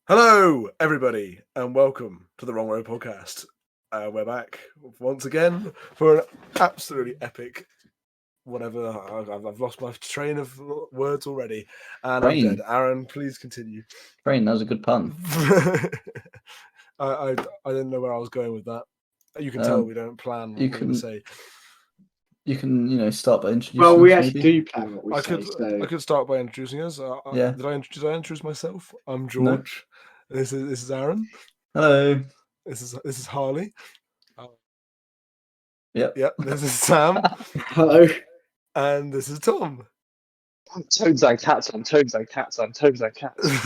Hello, everybody, and welcome to the Wrong Road Podcast. We're back once again for an absolutely epic whatever. I've lost my train of words already, and I'm dead. Aaron, please continue. Train, that was a good pun. I didn't know where I was going with that. You can tell we don't plan what we're going to say. You can, start by introducing Well, us, we actually maybe. do plan what we say. I could start by introducing us. Yeah. Did I introduce myself? I'm George. No. This is Aaron. Hello. This is Harley. Oh. Yep. This is Sam. Hello. And this is Tom. Toads and cats on toads and cats on toads and cats.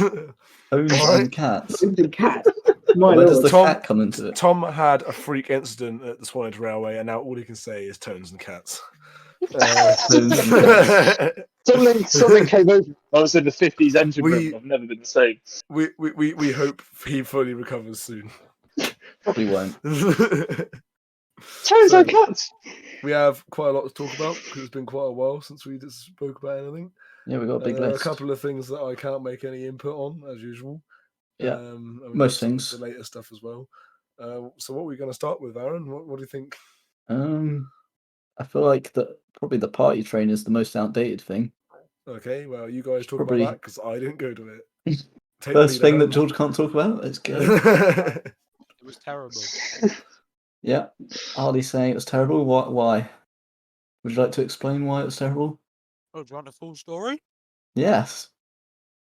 Toads and cats. Toads and cats. Where does the cat come into it? Tom had a freak incident at the Swanage Railway, and now all he can say is toads and cats. Something came over. I was in the 50s engine room. I've never been the same. We hope he fully recovers soon. Probably won't. Toads and cats. We have quite a lot to talk about because it's been quite a while since we just spoke about anything. Yeah, we've got a big list. A couple of things that I can't make any input on, as usual. Yeah, most things. The later stuff as well. So what are we going to start with, Aaron? What do you think? I feel like probably the party train is the most outdated thing. Okay, well, you guys talk about that because I didn't go to it. First thing that George can't talk about. Let's go. It was terrible. Yeah, Harley's saying it was terrible. Why? Would you like to explain why it was terrible? Oh, do you want the full story? Yes.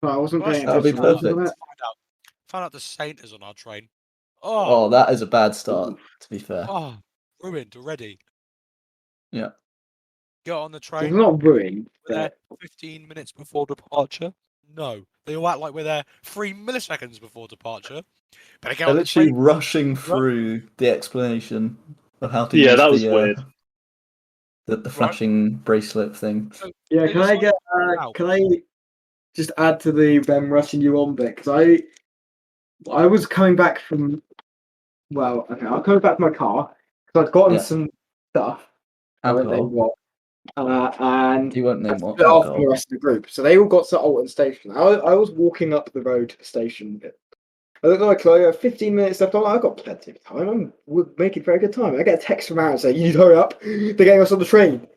Well, I wasn't paying That would be perfect. Found out the saint is on our train. Oh, that is a bad start, to be fair. Oh, ruined already. Yeah. Get on the train. It's not ruined. We're there 15 minutes before departure. No, they all act like we're there 3 milliseconds before departure. But again, they're literally rushing through the explanation of how to use that was weird. The flashing bracelet thing. Yeah, can I just add to the them rushing you on bit? Because I was coming back from. Well, okay, I'm coming back to my car because I'd gotten some stuff. Alcohol. And you won't name what. After the rest of the group, so they all got to Alton Station. I was walking up the road to the station. I look like I got 15 minutes left on. I've got plenty of time. We're making very good time. I get a text from Aaron saying, "You need to hurry up. They're getting us on the train."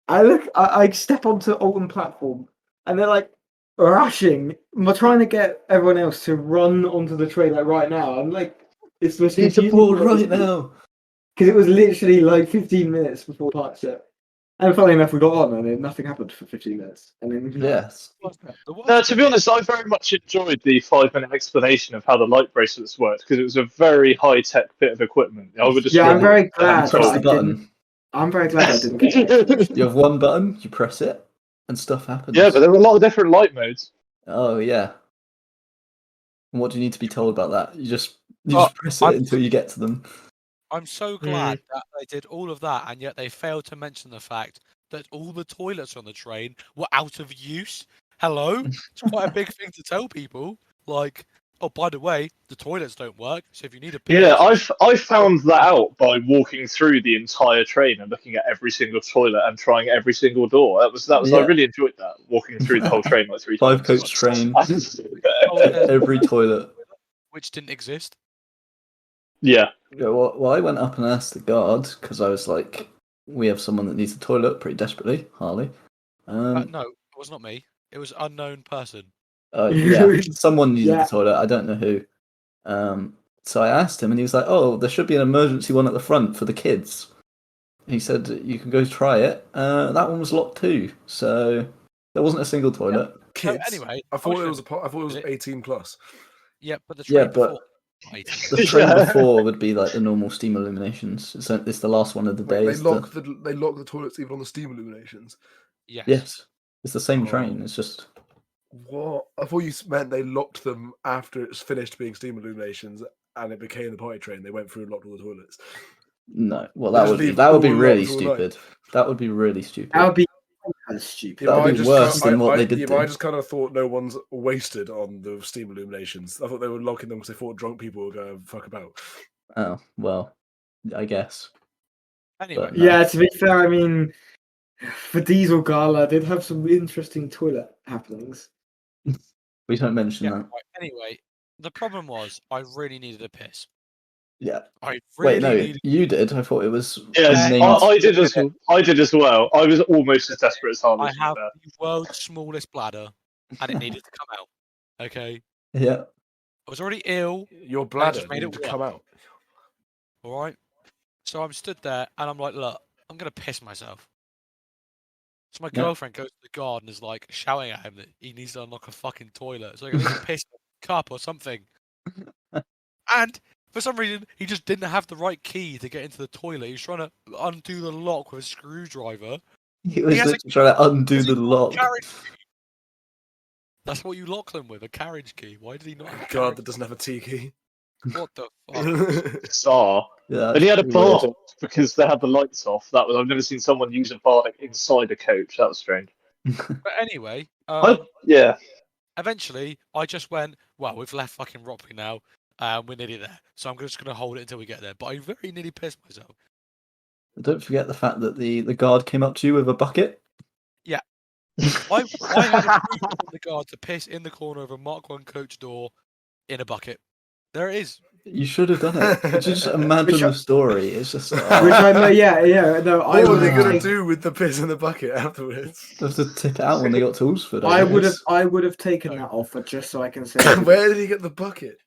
I step onto Alton platform, and they're like rushing. I'm trying to get everyone else to run onto the train like right now. I'm like, it's the most confusing board right now because it was literally like 15 minutes before departure. And funnily enough, we got on, and then nothing happened for 15 minutes. And then yes. No, to be honest, I very much enjoyed the 5-minute explanation of how the light bracelets worked because it was a very high-tech bit of equipment. I'm very glad. Press the button. I'm very glad I didn't get it. You have one button, you press it, and stuff happens. Yeah, but there were a lot of different light modes. Oh yeah. And what do you need to be told about that? You just press it until you get to them. I'm so glad that they did all of that, and yet they failed to mention the fact that all the toilets on the train were out of use. Hello? It's quite a big thing to tell people. Like, oh, by the way, the toilets don't work, so if you need a pee... Yeah, I found that out by walking through the entire train and looking at every single toilet and trying every single door. That was I really enjoyed that, walking through the whole train like 3 times. 5-coach train. Every toilet. Which didn't exist. Yeah. Well, I went up and asked the guard because I was like, we have someone that needs a toilet pretty desperately, Harley. No, it was not me. It was an unknown person. Yeah, someone needed the toilet. I don't know who. So I asked him, and he was like, "Oh, there should be an emergency one at the front for the kids." He said you can go try it. That one was locked too, so there wasn't a single toilet. Kids. Anyway, I thought it was 18 plus. Yeah, but the train before. The train before would be like the normal steam illuminations. It's the last one of the day. They lock the toilets even on the steam illuminations. Yes, it's the same train. It's just what I thought you meant. They locked them after it's finished being steam illuminations and it became the party train. They went through and locked all the toilets. No, well that would be really stupid. That would be really stupid. That would be stupid. That would be worse than what they did. I just kind of thought no one's wasted on the steam illuminations. I thought they were locking them because they thought drunk people were going to fuck about. Oh, well, I guess. Anyway. Yeah, to be fair, I mean, the Diesel Gala did have some interesting toilet happenings. We don't mention that. Right, anyway, The problem was I really needed a piss. Yeah. I really Wait, no, needed. you did. I thought it was Yes, unnamed. I did as well. I was almost as desperate as Harley. I to be have fair. the world's smallest bladder, and it needed to come out. Okay, Yeah. I was already ill. Your bladder just made needed it to come out. All right, so I'm stood there, and I'm like, look, I'm gonna piss myself. So my Yeah. girlfriend goes to the guard and is like shouting at him that he needs to unlock a fucking toilet. So I need to piss in a cup or something. And for some reason, he just didn't have the right key to get into the toilet. He was trying to undo the lock with a screwdriver. He was has a literally trying to undo Has he the got a lock. carriage key? That's what you lock them with, a carriage key. Why did he not have a God, carriage that doesn't have a T key. What the fuck? Bizarre. Yeah. And he had a that's weird. bar because they had the lights off. That was I've never seen someone use a bar inside a coach. That was strange. But anyway, Yeah. eventually, I just went, well, we've left fucking Ropley now. We're nearly there. So I'm just going to hold it until we get there. But I very nearly pissed myself. Don't forget the fact that the guard came up to you with a bucket. Yeah. I had approved from the guard to piss in the corner of a Mark 1 coach door in a bucket. There it is. You should have done it. Could you just imagine the story? It's just Which I know, yeah, no. I What were would they have going to taken- do with the piss in the bucket afterwards? They have to tip it out when they got to Alsford. I would guess. have taken that offer just so I can say. Where did he get the bucket?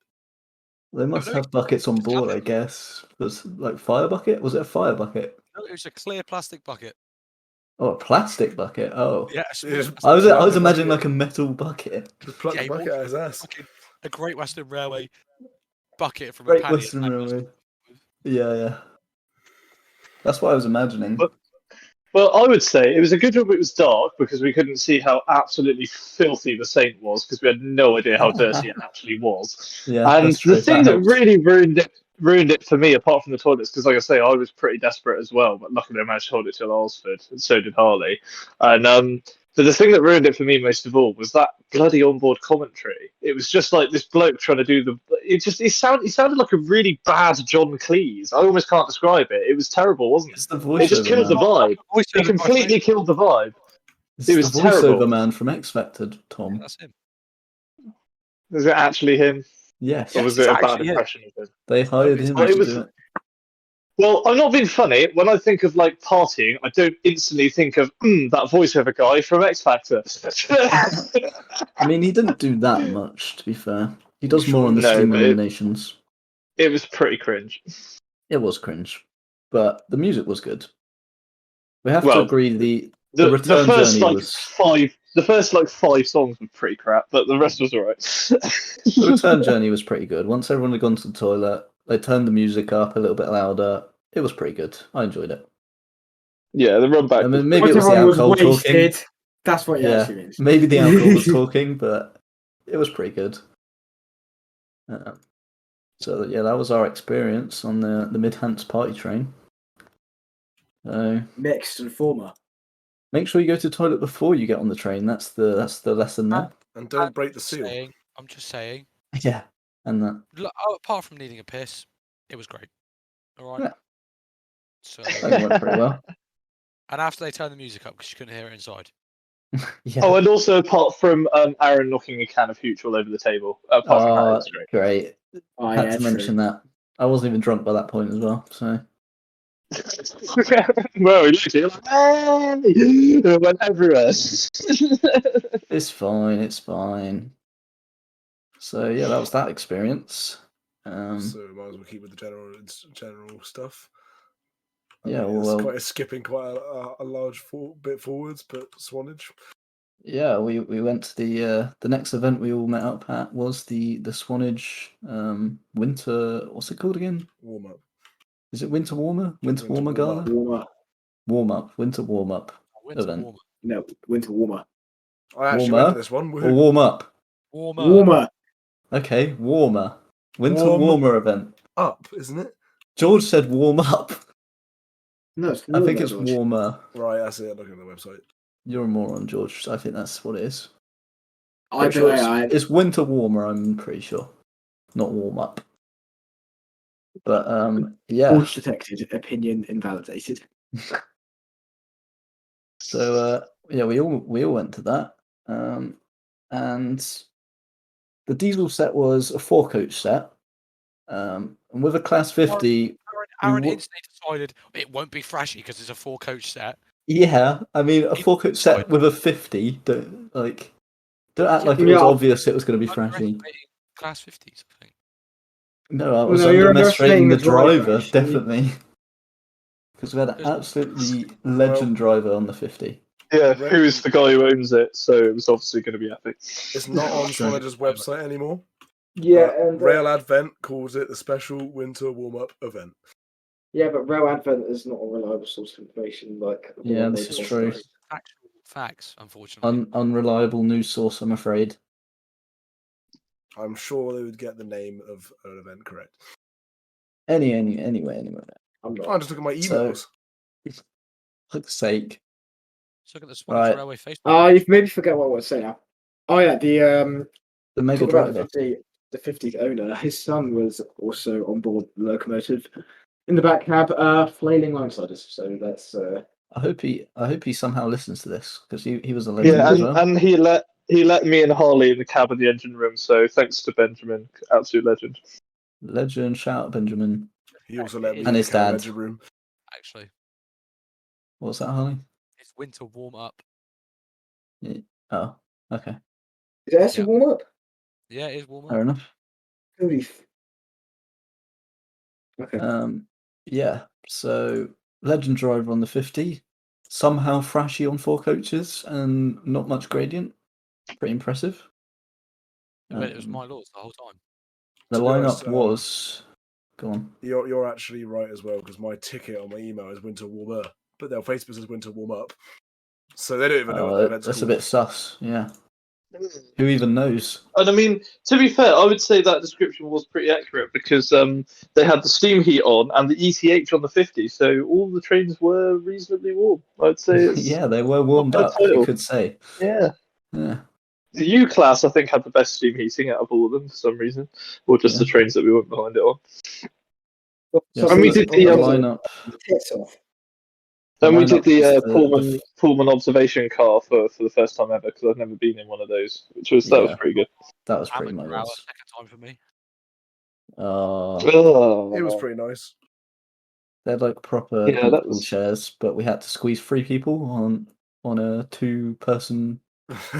They must no, have buckets on it's board, I nothing. guess. Was like fire bucket? Was it a fire bucket? No, it was a clear plastic bucket. Oh, a plastic bucket. Oh, Yeah, I was Plug the imagining bucket. like a metal bucket. Just plug Yeah, the he bucket walked out his ass. a Great Western Railway bucket from a Great paddy. Western Railway. Yeah. That's what I was imagining. Well, I would say it was a good job it was dark because we couldn't see how absolutely filthy the Saint was because we had no idea how dirty it actually was. Yeah, And that's true. the thing That that helps. really ruined it for me, apart from the toilets, because like I say, I was pretty desperate as well, but luckily I managed to hold it till Alsford, and so did Harley. And but the thing that ruined it for me most of all was that bloody onboard commentary. It was just like this bloke trying to do he sounded like a really bad John Cleese. I almost can't describe it. It was terrible, wasn't It's the it? It just voiceover killed the man. vibe. It completely killed the vibe. It's It was the voiceover terrible. man from X Factor, Tom. That's him. Was it actually him? Yes, Or was Yes, it a it's bad actually him. impression of him? they hired it's him Well, to it was- do it. Well, I'm not being funny. When I think of like partying, I don't instantly think of that voiceover guy from X Factor. I mean, he didn't do that much, to be fair. He does more on the No, Steam but eliminations. it was pretty cringe. It was cringe, but the music was good. We have to Well, agree the The return first journey like was 5 songs were pretty crap, but the rest was alright. the return journey was pretty good. Once everyone had gone to the toilet, they turned the music up a little bit louder. It was pretty good. I enjoyed it. Yeah, the run back. I mean, was maybe Once it was the everyone was alcohol talking. wasted, that's what it Yeah, actually means. maybe the alcohol was talking, but it was pretty good. So yeah, that was our experience on the Midhants party train. So Mixed and former. make sure you go to the toilet before you get on the train. That's the lesson there. And don't break the seal. I'm just saying. Yeah, and that. Look, apart from needing a piss, it was great. All right. Yeah. So, That went pretty well. and after they turned the music up because you couldn't hear it inside. Yeah. Oh, and also apart from Aaron knocking a can of Hooch all over the table, apart from that, it was great. Great. Oh, Had yeah, to mention that. I wasn't even drunk by that point as well. So Well, we looked at it like, hey! It went everywhere. it's fine. It's fine. So yeah, that was that experience. So might as well keep with the general stuff. Yeah, It's well, quite skipping quite a large bit forwards, but Swanage. yeah, we went to the next event we all met up at was the Swanage winter. What's it called again? Warm up. Is it Winter Warmer? Winter Warmer Warm Up. Gala? Warmer. Warm up. Winter Warm up. Winter Event. warmer. No, winter warmer. I actually Warmer went to this one. Or warm up. Warmer. Warmer. Okay, warmer. Winter Warm Warmer event. Up, isn't it? George said warm up. No, it's I warmer. think it's George. warmer. Right, I see it. Looking at the website. You're a moron, George. I think that's what it is. I Pretty sure don't it's winter warmer, I'm pretty sure. Not warm up. But yeah. George detected. Opinion invalidated. So yeah, we all went to that. And the diesel set was a 4-coach set, and with a class 50. Aaron instantly decided it won't be thrashy because it's a 4-coach set. Yeah, I mean a 4-coach set with a 50. Don't act like it was obvious it was going to be thrashy. Class 50s, I think. No, I was underestimating the driver, definitely. Because we had an absolutely legend driver on the 50. Yeah, who is the guy who owns it? So it was obviously going to be epic. It's not on Sonida's website anymore. Yeah, and Rail Advent calls it the special winter warm-up event. Yeah, but Rail Advent is not a reliable source of information. Like this is true. Actual facts, unfortunately. Unreliable news source, I'm afraid. I'm sure they would get the name of an event correct. Anyway. I'm just looking at my emails. For fuck's sake. Let's look at the Swanage Railway Facebook. You maybe forget what I was saying now. Oh yeah, the mega driver. The 50th owner. His son was also on board the locomotive in the back cab, flailing landsliders. So that's. I hope he somehow listens to this because he was a legend Yeah, as well. and he let me and Harley in the cab of the engine room. So thanks to Benjamin, absolute legend. Legend, shout out Benjamin. He also let me and his dad. Engine room. Actually, what's that, Harley? It's winter warm up. Yeah. Oh, okay. Is it actually warm up? Yeah, it is warm up. Fair enough. Okay. Yeah. So legend driver on the 50, somehow thrashy on 4 coaches and not much gradient. Pretty impressive. It was my lords the whole time. The lineup was. Go on. You're actually right as well because my ticket on my email is winter warmer, but their Facebook says winter warm up, so they don't even know what the event's That's called. a bit sus. Yeah. Who even knows? And I mean, to be fair, I would say that description was pretty accurate because they had the steam heat on and the ETH on the 50, so all the trains were reasonably warm. I'd say. Yeah, they were warmed up. You could say. Yeah. Yeah. The U class, I think, had the best steam heating out of all of them for some reason, or just the trains that we went behind it on. Yeah, and we did the lineup. Then we did the Pullman observation car for the first time ever because I've never been in one of those, that was pretty good. That was pretty nice. Second time for me. It was pretty nice. They're like proper comfortable chairs, but we had to squeeze 3 people on a 2-person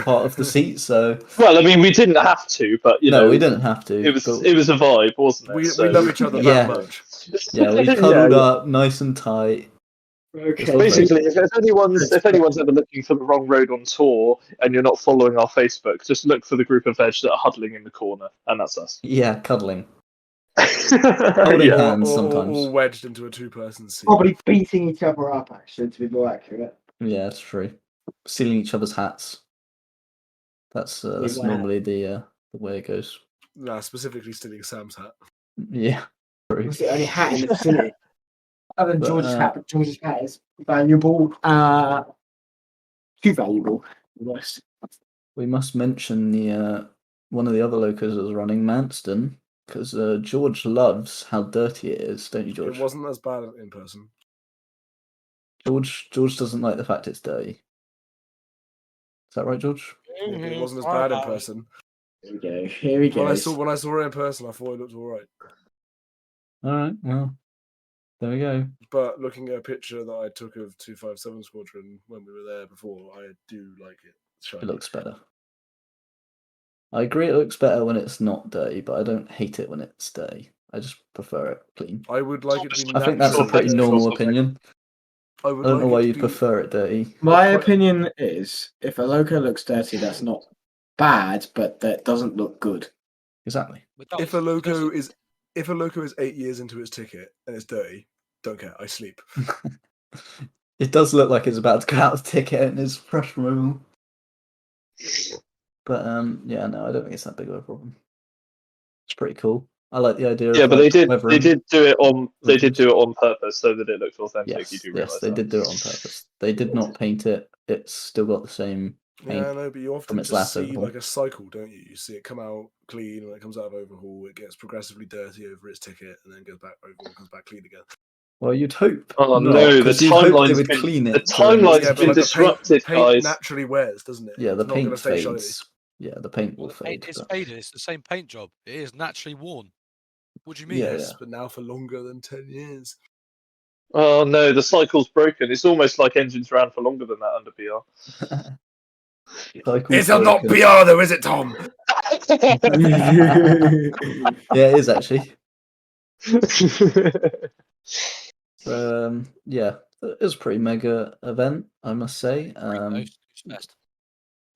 part of the seat. So well, I mean, we didn't have to, but no, we didn't have to. It was a vibe, wasn't it? We love each other that much. Yeah, we cuddled up nice and tight. Okay. Basically, if anyone's ever looking for the wrong road on tour and you're not following our Facebook, just look for the group of veg that are huddling in the corner, and that's us. Yeah, cuddling. Holding hands sometimes. All wedged into a 2-person seat. Probably beating each other up, actually, to be more accurate. Yeah, that's true. Stealing each other's hats. That's normally the way it goes. Nah, specifically stealing Sam's hat. Yeah, true. It's the only hat in the vicinity. Other than George's hat, but George's hat is valuable. Too valuable. We must mention the one of the other locos that was running, Manston, because George loves how dirty it is, don't you, George? It wasn't as bad in person. George doesn't like the fact it's dirty. Is that right, George? It wasn't as bad in person. Here we go. When I saw it in person, I thought it looked all right. All right, well, there we go. But looking at a picture that I took of 257 Squadron when we were there before, I do like it. Shiny. It looks better. I agree it looks better when it's not dirty, but I don't hate it when it's dirty. I just prefer it clean. I would like it to be I think that's a pretty normal opinion. I don't know why you'd prefer it dirty. My opinion is, if a loco looks dirty, that's not bad, but that doesn't look good. Exactly. If a loco is 8 years into its ticket and it's dirty, don't care. I sleep. It does look like it's about to go out of the ticket and is fresh removal. But yeah, no, I don't think it's that big of a problem. It's pretty cool. I like the idea. Yeah, of, but like, they did do it on purpose so that it looked authentic. Yes, you do realise they did do it on purpose. They did not paint it. It's still got the same paint. Yeah, no, but you often just see like a cycle, don't you? You see it come out clean, when it comes out of overhaul, it gets progressively dirty over its ticket, and then goes back overhaul, comes back clean again. Well, you'd hope. Oh no, the timeline's been disrupted, paint guys. naturally wears, doesn't it? Yeah, the paint fades. Yeah, the paint will Well, the paint fade. is But... faded. It's the same paint job. It is naturally worn. What do you mean? Yeah, Yes, yeah. but now for longer than 10 years. Oh no, the cycle's broken. It's almost like engines ran for longer than that under BR. Cycle's It's not broken. PR though, is it, Tom? Yeah, it is actually. Yeah, it was a pretty mega event, I must say. Snooze fest.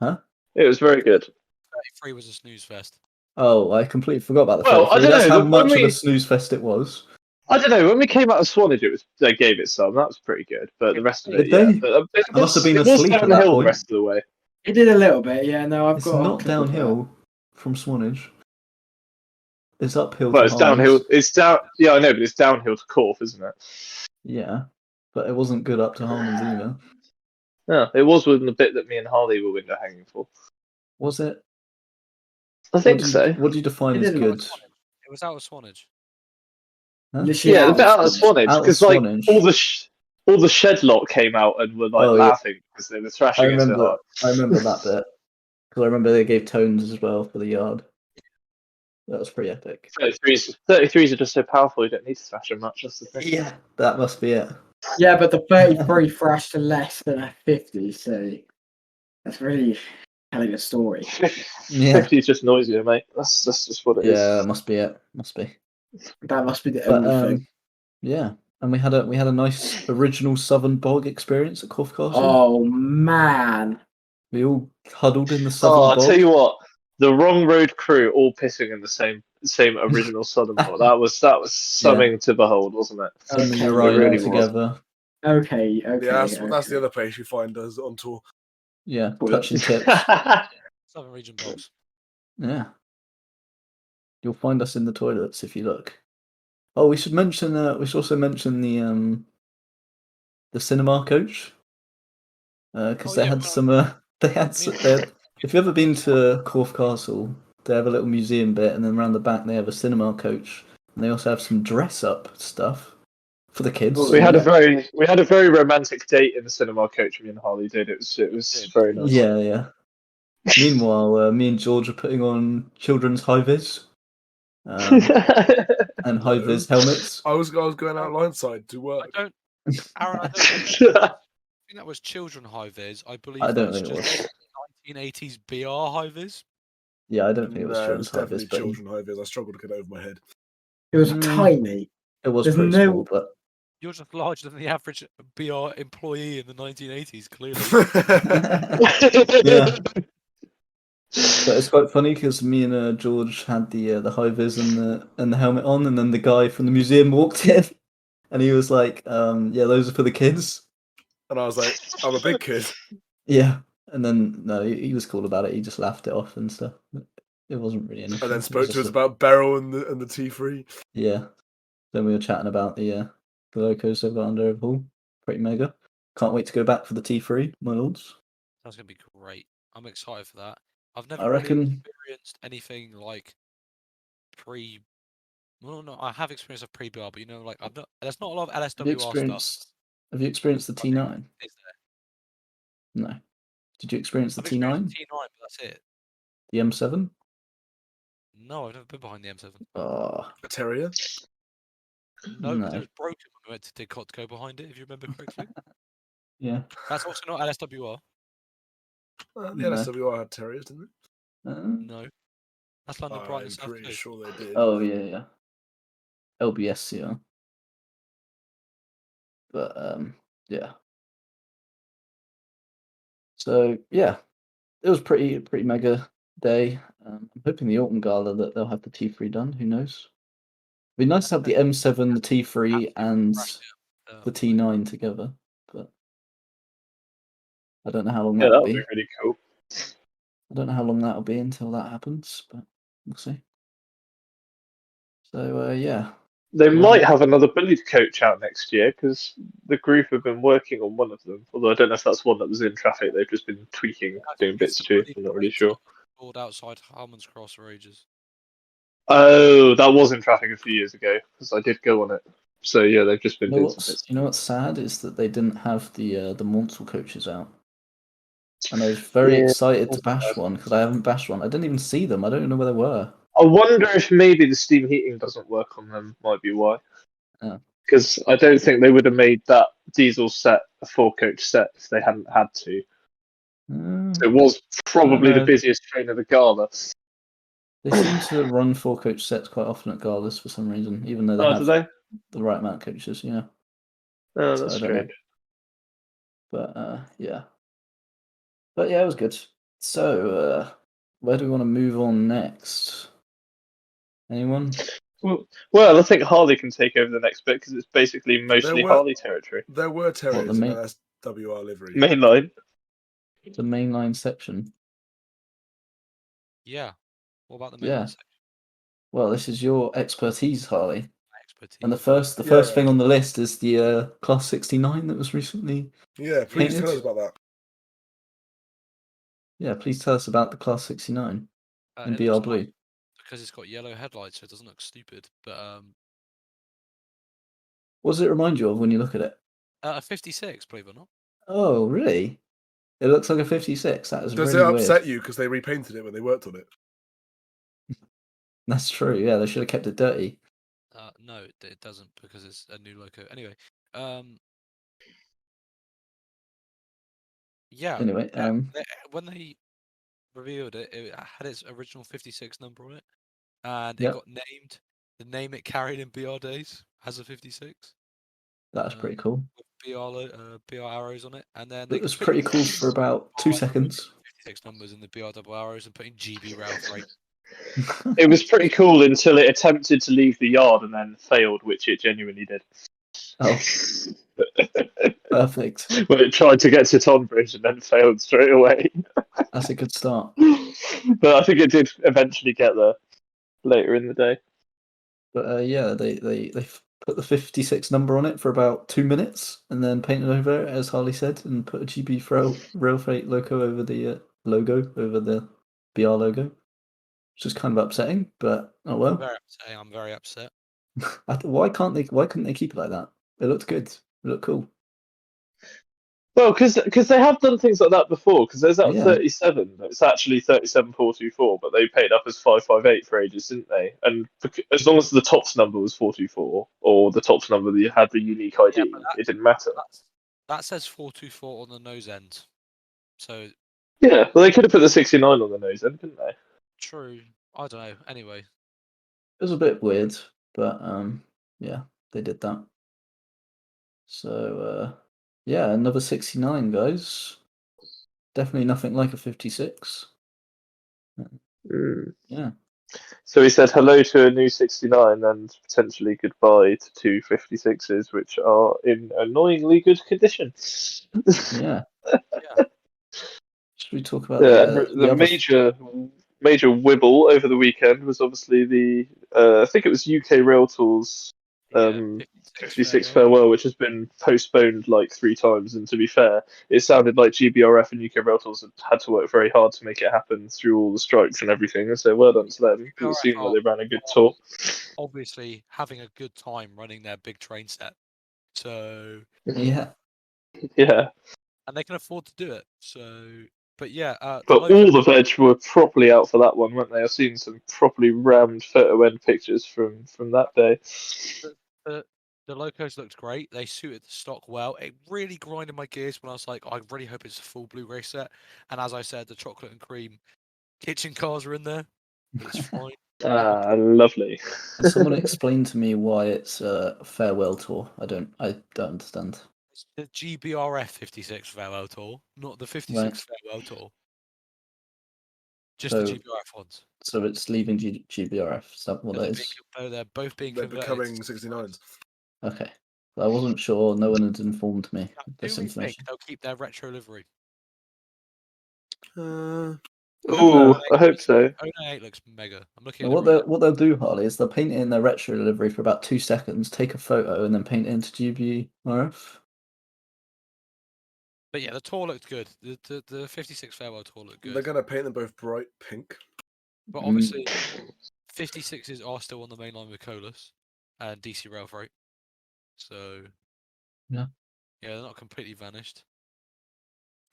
Huh? It was very good. 33 was a snooze fest. Oh, I completely forgot about the Well, 33. I don't That's know, how when much of we- a snooze fest it was. I don't know. When we came out of Swanage, they gave it some. That was pretty good. But the rest of it, Did yeah. they? But it I must have been was asleep at that downhill the point. rest of the way. It did a little bit, yeah. No, I've It's got. not downhill from Swanage. It's uphill Well, to it's downhill. Harley's. It's down. Yeah, I know, but it's downhill to Corf, isn't it? Yeah, but it wasn't good up to Harley's either. Yeah, it was within the bit that me and Harley were window hanging for. Was it? I think so. What do you define It as didn't good? It was out of Swanage. Huh? Yeah, the bit out of Swanage, Out of because like Swanage. all the shed lot came out and were like Oh, yeah. laughing because they were thrashing it so hard. I remember that bit because I remember they gave tones as well for the yard. That was pretty epic. 33s are just so powerful. You don't need to thrash them much. That's the thing. Yeah, that must be it. Yeah, but the 33 thrashed less than a 50, so that's really telling a story. Yeah. 50's just noisier, mate. That's just what it is. Yeah, must be it. Must be. That must be the But only thing. yeah, and we had a nice original Southern Bog experience at Corf Castle. Oh man. We all huddled in the Southern Oh, I'll Bog. tell you what. The wrong road crew all pissing in the same original Southern Bog. That was something to behold, wasn't it? In the Okay, Uriah it really was. together. Okay. Yeah, that's the other place you find us on tour. Yeah, Well, touching tips. Southern Region box. Yeah. You'll find us in the toilets if you look. Oh, we should mention. We should also mention the cinema coach because they had some. They had. If you've ever been to Corf Castle, they have a little museum bit, and then around the back they have a cinema coach, and they also have some dress up stuff for the kids. We had a very romantic date in the cinema coach. Me and Harley did. It was very nice. Yeah, yeah. Meanwhile, me and George are putting on children's high vis. And high vis helmets. I was going out lineside to work. Aaron, I think that was children high vis. I believe I don't that's think it just was. 1980s BR high vis. Yeah, I don't think it was No, children's high vis, definitely but children high vis. I struggled to get over my head. It was tiny. it was There's pretty no- small, but You're just larger than the average BR employee in the 1980s, clearly. yeah. But it's quite funny because me and George had the high vis and the helmet on, and then the guy from the museum walked in, and he was like, "Yeah, those are for the kids." And I was like, I'm a big kid. Yeah, and then no, he was cool about it. He just laughed it off and stuff. It wasn't really anything. And then It spoke was to just us about Beryl and the T3. Yeah. Then we were chatting about the locos over under Overhaul. Pretty mega. Can't wait to go back for the T3, my lords. That's going to be great. I'm excited for that. I've never I reckon- really experienced anything like pre. Well, no, I have experienced a pre-BR, but like I've not. There's not a lot of Have you LSWR stuff. experienced the T9? Is there? No. Did you experience the I've experienced T9? the T9, but that's it. The M7? No, I've never been behind the M7. Oh, A terrier. No, because No. it was broken when we went to Didcot to go behind it, if you remember correctly. yeah. That's also not LSWR. The No. LSWR had terriers, didn't No. That's they? London Bright and I'm South pretty Coast. sure they did. Oh, yeah. LBSCR. But, yeah. So, yeah. It was pretty mega day. I'm hoping the Autumn Gala that they'll have the T3 done. Who knows? It'd be nice to have the M7, the T3, and the T9 together, but I don't know how long Yeah, that'll that would be. be really cool. I don't know how long that'll be until that happens, but we'll see. So, yeah. They Well, might have another bullied coach out next year because the group have been working on one of them. Although I don't know if that's one that was in traffic. They've just been tweaking, doing bits to. I'm not really sure. Called outside Harmon's Cross for ages. Oh, that was in traffic a few years ago because I did go on it. So yeah, they've just been doing some bits. You know what's sad is that they didn't have the Monsell coaches out. And I was very Yeah, excited to also bash bad. one because I haven't bashed one. I didn't even see them. I don't even know where they were. I wonder if maybe the steam heating doesn't work on them. Might be why. Oh. Because I don't think they would have made that diesel set a 4-coach set if they hadn't had to. So it was probably the know. busiest train of the gala. They seem to run 4-coach sets quite often at galas for some reason, even though they Oh, have do they? the right amount of coaches. Yeah. Oh, So that's I don't know. strange. But yeah. But yeah, it was good. So where do we want to move on next? Anyone? Well, I think Harley can take over the next bit because it's basically mostly were- Harley territory. There were terriers main- in SWR livery. Mainline. The mainline section. Yeah. What about the Yeah. mainline section? Well, this is your expertise, Harley. My expertise. And the first Yeah. thing on the list is the Class 69 that was recently. Yeah, please painted. tell us about that. Yeah, please tell us about the Class 69 in It BR looks Blue. nice because it's got yellow headlights, so it doesn't look stupid. But What does it remind you of when you look at it? a 56, believe it or not. Oh, really? It looks like a 56. That is Does really it upset weird. you because they repainted it when they worked on it? That's true. Yeah, they should have kept it dirty. No, it doesn't because it's a new loco. Anyway, yeah. Anyway, When they revealed it, it had its original 56 number on it, and Yep. it got named. The name it carried in BR days as a 56. That's pretty cool. With BR arrows on it, and then It was pretty cool for about 2 seconds. 56 numbers in the BR double arrows and putting GB rail freight. It was pretty cool until it attempted to leave the yard and then failed, which it genuinely did. Oh, perfect. When it tried to get to Tonbridge and then failed straight away. That's a good start. But I think it did eventually get there later in the day. But yeah, they put the 56 number on it for about 2 minutes and then painted over it, as Harley said, and put a GB rail freight logo over the BR logo, which is kind of upsetting. But oh well. Very upsetting. I'm very upset. Why couldn't they keep it like that? It looked good. It looked cool. Well, because they have done things like that before. Because there's that Yeah. 37 that's actually 37424, but they paid up as 558 for ages, didn't they? And as long as the tops number was 424 or the tops number that had the unique ID, it didn't matter. That says 424 on the nose end. So Yeah, well, they could have put the 69 on the nose end, couldn't they? true. I don't know. Anyway, It was a bit weird, but yeah, they did that. So yeah, another 69, guys. Definitely nothing like a 56. Yeah. So he said hello to a new 69 and potentially goodbye to two 56s, which are in annoyingly good condition. Yeah. yeah. Should we talk about Yeah, the the other... major wibble over the weekend was obviously the I think it was UK Rail Tours 56 farewell, which has been postponed like 3 times. And to be fair, it sounded like GBRF and UK Rail Tours had to work very hard to make it happen through all the strikes and everything. And so well done to them because it seemed like they ran a good tour. Obviously, having a good time running their big train set. So Yeah. Yeah. And they can afford to do it. So, but yeah. But all the veg were properly out for that one, weren't they? I've seen some properly rammed photo end pictures from that day. The locos looked great. They suited the stock well. It really grinded my gears when I was like, I really hope it's a full Blu-ray set. And as I said, the chocolate and cream kitchen cars are in there. But it's fine. Lovely. Can someone explain to me why it's a farewell tour? I don't understand. It's the GBRF 56 farewell tour, not the 56 farewell tour. Just the GBRF ones. So it's leaving GBRF. Is that what that is? They're both being They're converted. becoming 69s. Okay. I wasn't sure. No one had informed me of this information. They'll keep their retro livery. Oh, I hope so. 098 looks mega. I'm looking Now, at what they'll do, Harley, is they'll paint it in their retro livery for about 2 seconds, take a photo, and then paint it into GBRF. But yeah, the tour looked good. The 56 farewell tour looked good. They're going to paint them both bright pink. But obviously, 56s are still on the main line with Colas and DC Rail Freight. So yeah, they're not completely vanished.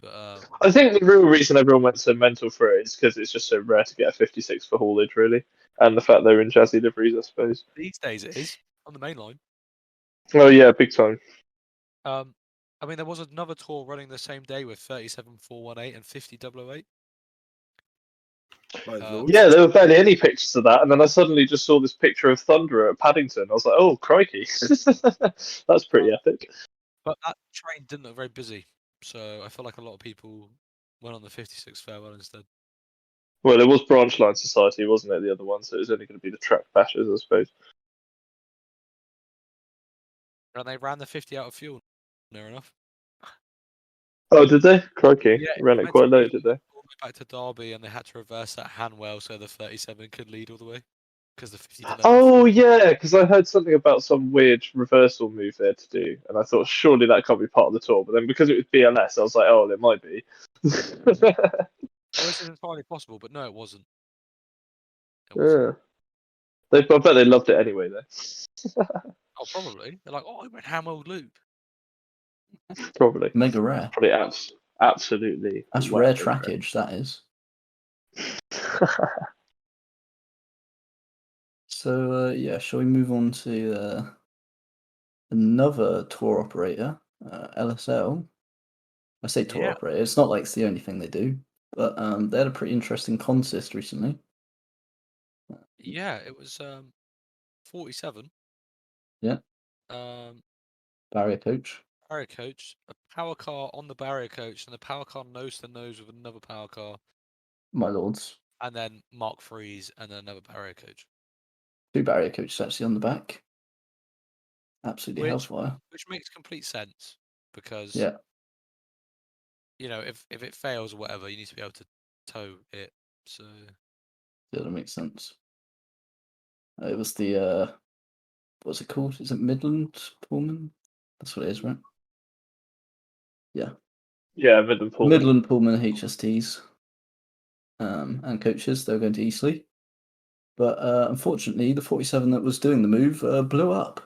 But I think the real reason everyone went so mental for it is because it's just so rare to get a 56 for haulage, really, and the fact they're in chassis liveries, I suppose. these days it is on the main line. Oh yeah, big time. I mean, there was another tour running the same day with 37,418 and 50,008. Yeah, there were barely any pictures of that, and then I suddenly just saw this picture of Thunder at Paddington. I was like, oh, crikey. That's pretty epic. But that train didn't look very busy, so I feel like a lot of people went on the 56 farewell instead. Well, it was Branch Line Society, wasn't it, the other one, so it was only going to be the track bashers, I suppose. And they ran the 50 out of fuel, near enough. Oh, did they? Crikey. Yeah, Ran it quite late, did they? All the way back to Derby, and they had to reverse that Hanwell so the 37 could lead all the way. Because the 50 didn't have Oh, yeah, because I heard something about some weird reversal move there to do, and I thought, surely that can't be part of the tour, but then because it was BLS, I was like, oh, it might be. Well, this is entirely possible, but no, it wasn't. Yeah. I bet they loved it anyway, though. Oh, probably. They're like, oh, I went Hanwell Loop. Probably. Mega rare. Probably absolutely. That's rare trackage, that is. So, yeah, shall we move on to another tour operator, LSL? I say tour operator, it's not like it's the only thing they do, but they had a pretty interesting consist recently. Yeah, it was 47. Yeah. Barrier coach. Barrier coach, a power car on the barrier coach, and the power car nose to nose with another power car. My lords. And then Mark Freeze, and then another barrier coach. 2 barrier coaches actually on the back. Absolutely hellfire. Which makes complete sense because, yeah, you know, if it fails or whatever, you need to be able to tow it. So yeah, that makes sense. It was the what's it called? Is it Midland Pullman? That's what it is, right? Yeah. Yeah, Midland Pullman. Midland Pullman HSTs and coaches. They were going to Eastleigh, but unfortunately, the 47 that was doing the move blew up.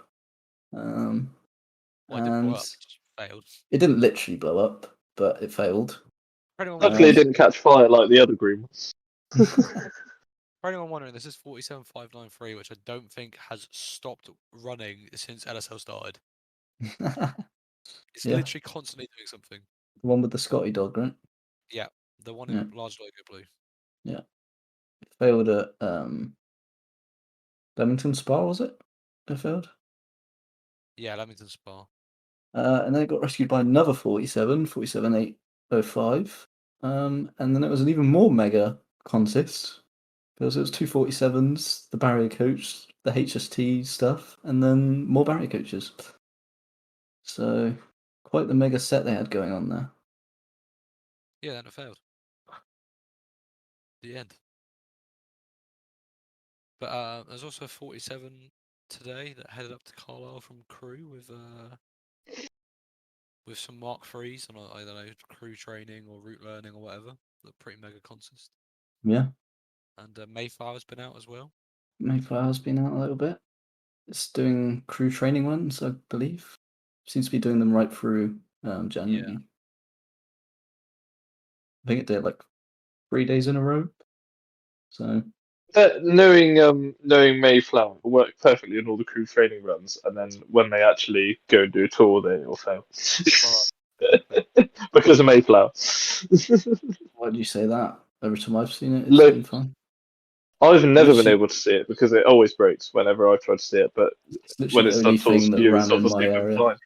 Well, it didn't blow up, it just failed. It didn't literally blow up, but it failed. Luckily, it didn't catch fire like the other green ones. For anyone wondering, this is 47593, which I don't think has stopped running since LSL started. It's literally constantly doing something. The one with the Scotty dog, right? Yeah, the one in large logo blue. Yeah. It failed at Leamington Spa, was it? It failed? Yeah, Leamington Spa. And then it got rescued by another 47805. And then it was an even more mega consist. Because it was 2 47s, the barrier coach, the HST stuff, and then more barrier coaches. So quite the mega set they had going on there. Yeah, then it failed. The end. But there's also a 47 today that headed up to Carlisle from Crew with some Mark Freeze on I don't know, crew training or route learning or whatever. The pretty mega consist. Yeah. And Mayflower's been out as well. Mayflower's been out a little bit. It's doing crew training ones, I believe. Seems to be doing them right through January. Yeah. I think it did like 3 days in a row. So knowing Mayflower worked perfectly in all the crew training runs, and then when they actually go and do a tour, they all fail because of Mayflower. Why do you say that? Every time I've seen it, it's been fine. I've never been able to see it because it always breaks whenever I try to see it. But when it's done tours for you, it's obviously been fine.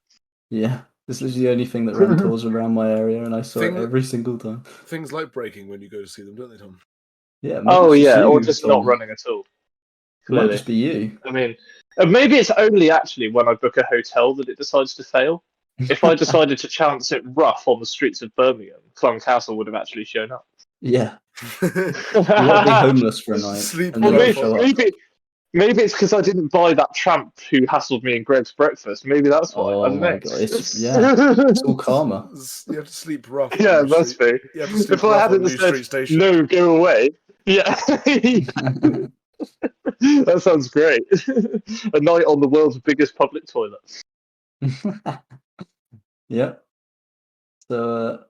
Yeah, this is the only thing that ran tours around my area, and I saw it every single time. Things like breaking when you go to see them, don't they, Tom? Yeah. Oh yeah, or just not running at all. It might just be you. I mean, maybe it's only actually when I book a hotel that it decides to fail. If I decided to chance it rough on the streets of Birmingham, Clun Castle would have actually shown up. Yeah. You won't be homeless for a night. Maybe it's because I didn't buy that tramp who hassled me in Greg's breakfast. Maybe that's why. Oh I don't my know. god! It's all karma. You have to sleep rough. Yeah, it must be. You have to sleep if I hadn't said no, go away. Yeah. That sounds great. A night on the world's biggest public toilet. Yeah. So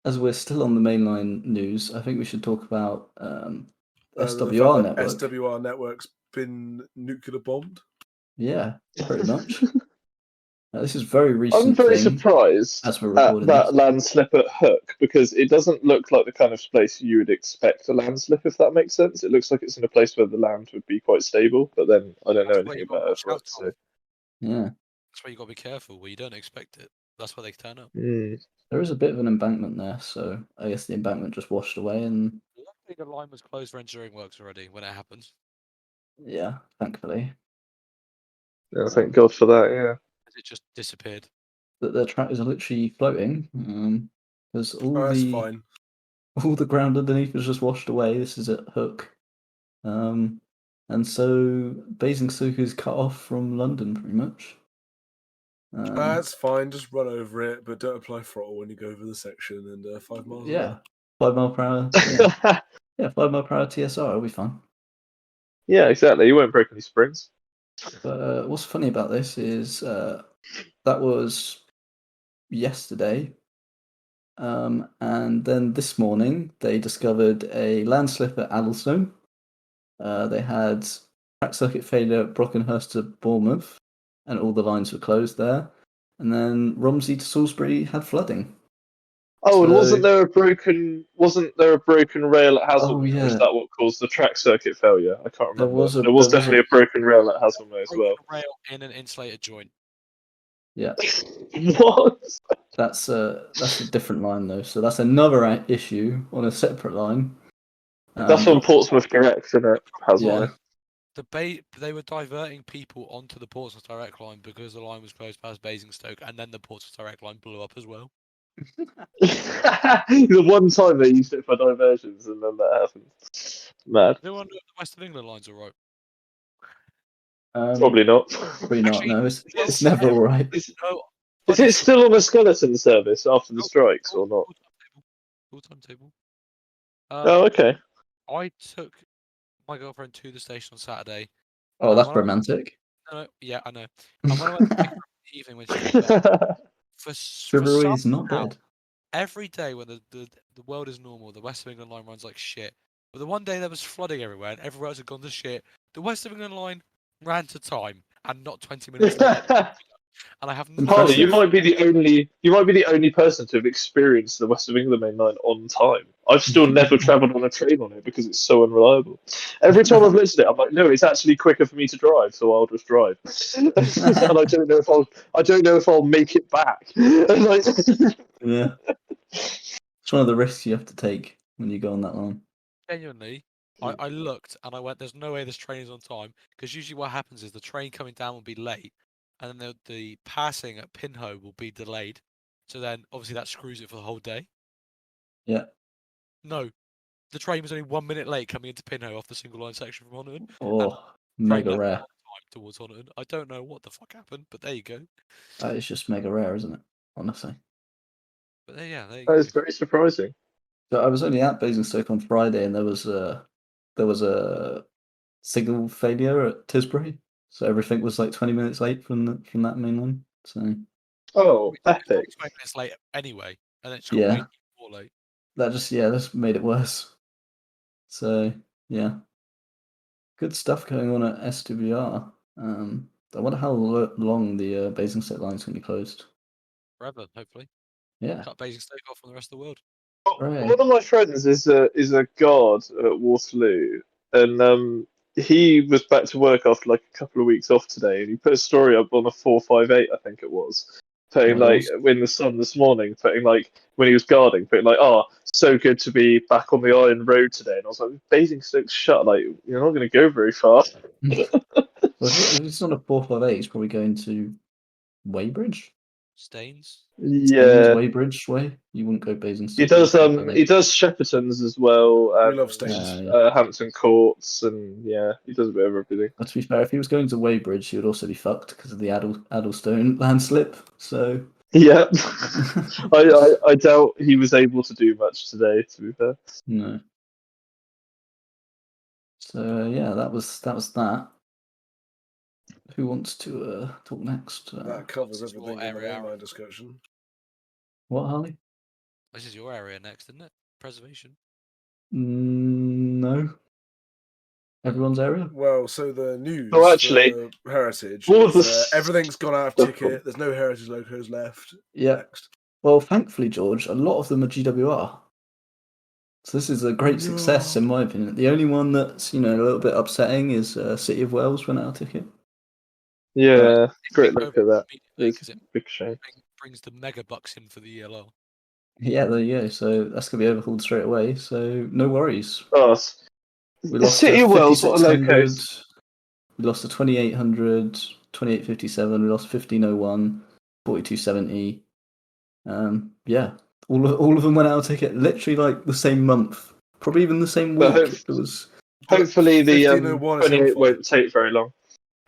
as we're still on the mainline news, I think we should talk about The SWR fact that network. SWR network's been nuclear bombed. Yeah, pretty much. This is very recent. I'm very thing, surprised as we're at recording that this. landslip at Hook because it doesn't look like the kind of place you would expect a landslip, if that makes sense. It looks like it's in a place where the land would be quite stable, but then I don't know That's where anything you gotta about watch Earthwork, out, so. Tom. Yeah, That's where you got to be careful. Where you don't expect it. That's where they turn up. there is a bit of an embankment there, so I guess the embankment just washed away, and Luckily, the line was closed for engineering works already when it happened. yeah, thankfully. Yeah, thank God for that, yeah. It just disappeared. That the track is literally floating. There's all That's the fine. all the ground underneath is just washed away. This is at Hook, and so Basingstoke is cut off from London pretty much. That's fine. Just run over it, but don't apply throttle when you go over the section and 5 miles an Yeah, hour. 5 mile per hour. Yeah, yeah, 5 mile per hour TSR. It'll be fine. Yeah, exactly. You won't break any springs. But what's funny about this is that was yesterday, and then this morning they discovered a landslip at Addlestone. They had track circuit failure at Brockenhurst to Bournemouth, and all the lines were closed there. And then Romsey to Salisbury had flooding. Oh, and So- wasn't there a broken rail at Haslemere? yeah. Or is that what caused the track circuit failure? I can't There remember. was There was a definitely a broken rail at Haslemere as well. Broken rail in an insulated joint. Yeah, What? that's a different line though. So that's another issue on a separate line. That's on Portsmouth Direct, isn't it? Haslemere. They were diverting people onto the Portsmouth Direct line because the line was closed past Basingstoke, and then the Portsmouth Direct line blew up as well. The one time they used it for diversions, and then that happened. Mad. No wonder the West of England lines are right. Probably not. Probably not. Actually, No, it's never all right. No, Is it still on a skeleton service after the strikes or not? Full timetable. Oh, okay. I took my girlfriend to the station on Saturday. Oh, that's when I- romantic. No, yeah, I know. And when I went to pick her up in the evening when she got back, for Chivalry is not somehow, dead. every day when the world is normal, the West of England line runs like shit. But the one day there was flooding everywhere and everywhere else had gone to shit, the West of England line ran to time and not 20 minutes late. And I have no Harley, Impressive. you might be the only person to have experienced the West of England main line on time. I've still never travelled on a train on it because it's so unreliable. Every time I've looked at it, I'm like, no, it's actually quicker for me to drive, so I'll just drive. And I don't know if I'll make it back. Like, Yeah. It's one of the risks you have to take when you go on that line. Genuinely, I looked and I went, there's no way this train is on time. Because usually what happens is the train coming down will be late. And then the passing at Pinho will be delayed. So then obviously that screws it for the whole day. Yeah. No, the train was only 1 minute late coming into Pinho off the single line section from Honiton. Oh, mega left rare. on time towards Honiton. I don't know what the fuck happened, but there you go. That is just mega rare, isn't it? Honestly. But there you that go. is very surprising. So I was only at Basingstoke on Friday, and there was a signal failure at Tisbury, so everything was like 20 minutes late from that main line. So Oh, It's epic. 20 minutes late anyway, and then it's got Yeah. way more late. that just made it worse. So yeah, good stuff going on at SWR. I wonder how long the Basingstoke line's going to be closed. Forever, hopefully. Yeah. Cut Basingstoke off from the rest of the world. Right. One of my friends is a guard at Waterloo, and he was back to work after like a couple of weeks off today, and he put a story up on a 458, I think it was, putting What like else? in the sun this morning, putting like when he was guarding, putting like, oh, so good to be back on the Iron Road today, and I was like, Basingstoke's shut, like you're not going to go very far. Well, if it's not a 458, it's probably going to Weybridge. Staines. Staines, Yeah, Weybridge way. You wouldn't go Basingstoke. he does. He does Shepperton's as well. We love Staines. Hampton Courts, and yeah, he does a bit of everything. But to be fair, if he was going to Weybridge, he would also be fucked because of the Addlestone landslip. So Yeah, I doubt he was able to do much today. To be fair, no. So yeah, that was that. Who wants to talk next? That covers What's your everything in the area, mainline Aaron? discussion. What, Harley? This is your area next, isn't it? Preservation. No. Everyone's area? Well, so the news Oh, actually, for Heritage all of is the everything's gone out of stuff ticket. There's no Heritage locos left. Yeah. Next. Well, thankfully, George, a lot of them are GWR. So this is a great success, in my opinion. The only one that's, a little bit upsetting is City of Wales went out of ticket. Yeah, It's great big look at that. immediately It's 'cause a it big shame. brings the mega bucks in for the ELO. Yeah, there you go. So that's going to be overhauled straight away. So no worries. Oh, We lost City a of Wales, what a low 5600. coast. We lost a 2800, 2857. We lost 1501, 4270. Yeah, all of them went out of ticket literally like the same month, probably even the same But week. It was hopefully the 1501 is 28 Hellfire. won't take very long.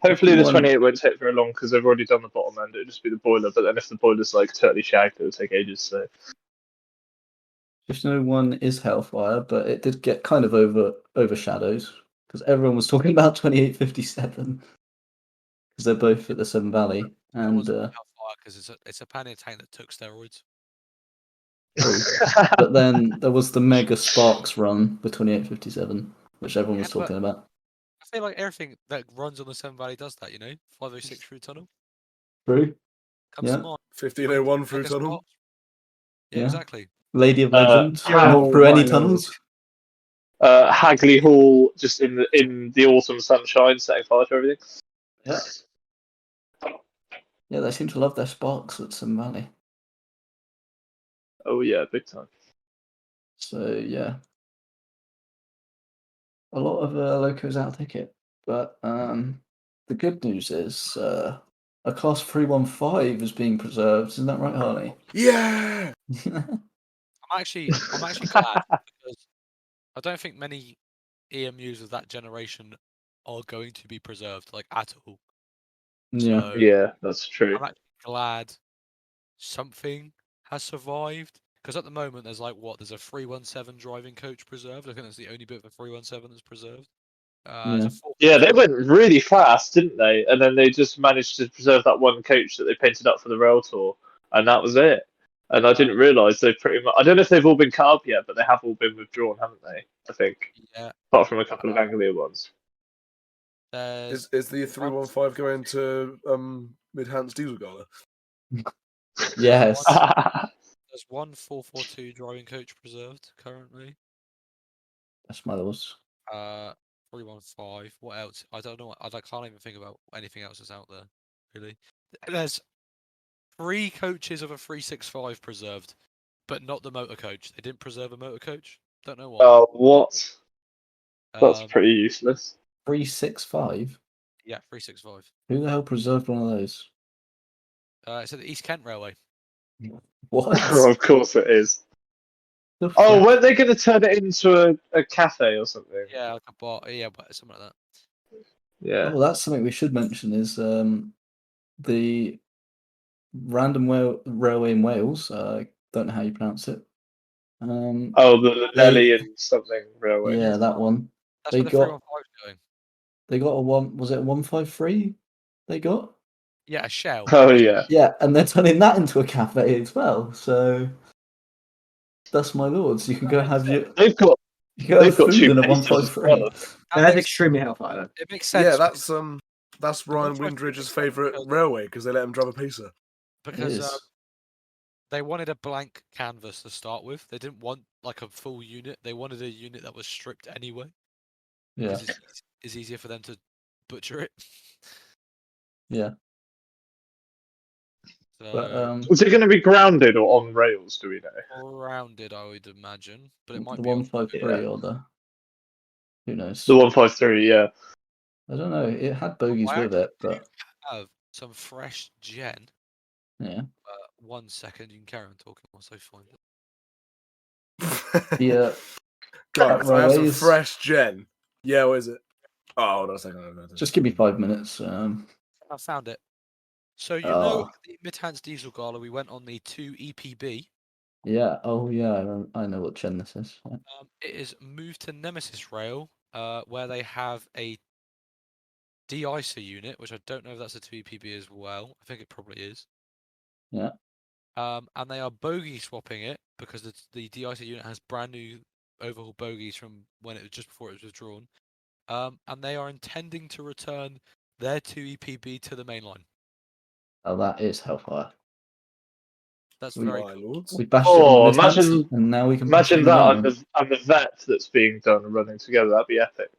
Hopefully the 51 28 won't take very long because they've already done the bottom end. It'll just be the boiler. But then if the boiler's like totally shagged, it'll take ages. So 1501 is Hellfire, but it did get kind of overshadowed because everyone was talking about 2857 because they're both at the Severn Valley and Because it's a panic tank that took steroids. but then there was the Mega Sparks run with 2857, which everyone was talking about. I feel like everything that runs on the Severn Valley does that, 506 through tunnel. True. Comes Yeah. to mind. 1501 through Mega tunnel. Sparks. Yeah, exactly. Lady of Legend, yeah. not through Oh, any my tunnels. Hagley Hall, just in the autumn sunshine, setting fire to everything. Yeah. Yeah, they seem to love their sparks at Severn Valley. Oh yeah, big time. So yeah, a lot of locos out of ticket. But the good news is a class 315 is being preserved. Isn't that right, Harley? Yeah. I'm actually glad because I don't think many EMUs of that generation are going to be preserved at all. Yeah. So Yeah, that's true. I'm actually glad something has survived because at the moment there's there's a 317 driving coach preserved. I think that's the only bit of a 317 that's preserved. There's a 442. Yeah, they went really fast, didn't they? And then they just managed to preserve that one coach that they painted up for the rail tour, and that was it. And I didn't realise they pretty much. I don't know if they've all been cut up yet, but they have all been withdrawn, haven't they? I think. Yeah. Apart from a couple of Anglia ones. Is the 315 going to Midhants Diesel Gala? Yes. There's one 442 driving coach preserved currently. That's my loss. 315. What else? I don't know. I can't even think about anything else that's out there. Really, there's 3 coaches of a 365 preserved, but not the motor coach. They didn't preserve a motor coach. Don't know why. Oh, what? That's pretty useless. 365. Yeah, 365. Who the hell preserved one of those? It's at the East Kent Railway. What? Oh, of course it is. The Oh, fuck? weren't they going to turn it into a cafe or something? Yeah, like a bar. Yeah, but something like that. Yeah. Oh, that's something we should mention is the random railway in Wales. Don't know how you pronounce it. Oh, the Lely and something railway. Yeah, that one. That's They where the 315 is going. They got a one. Was it a 153? They got. Yeah, a shell. Oh yeah. Yeah, and they're turning that into a cafe as well. So that's my lords. You can go have your. They've got You can have got food in a two places as 153. well. That's extremely Hellfire. It makes sense. Yeah, that's Ryan 153 Windridge's favourite railway because they let him drive a pizza. because they wanted a blank canvas to start with. They didn't want a full unit. They wanted a unit that was stripped anyway. Yeah. Because it's easier for them to butcher it. Yeah. So, But Was it going to be grounded or on rails? Do we know? rounded, I would imagine, but it might the be on 153 or the. Who knows? The 153, yeah. I don't know. It had bogies I with it, but have some fresh gen. yeah. 1 second, you can carry on talking whilst I find it. Yeah. Guys, I have some railways. fresh gen. Yeah, what is it? Oh, hold on a second. Just give me 5 minutes. I found it. So Oh. the Midhants Diesel Gala, we went on the 2 EPB. Yeah. Oh yeah. I know what gen this is. Yeah. It is moved to Nemesis Rail, where they have a de-icer unit, which I don't know if that's a 2 EPB as well. I think it probably is. Yeah. And they are bogey swapping it because the DIC unit has brand new overhaul bogies from when it was just before it was withdrawn. And they are intending to return their 2 EPB to the main line. Oh, that is hellfire. That's We- very My cool. lords. We bashed it on the tanks, imagine and now we can bash it imagine on the that main line. and the vet that's being done and running together. That'd be epic.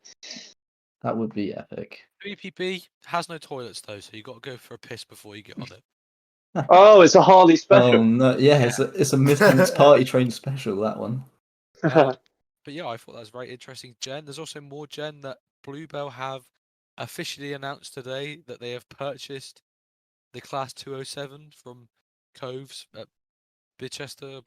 That would be epic. 2 EPB has no toilets though, so you got to go for a piss before you get on it. Oh, it's a Harley special. Oh no! Yeah, it's a Mid-Tanks party train special. That one. But yeah, I thought that was very interesting. Gen, there's also more Gen that Bluebell have officially announced today that they have purchased the Class 207 from Coves at Bicester,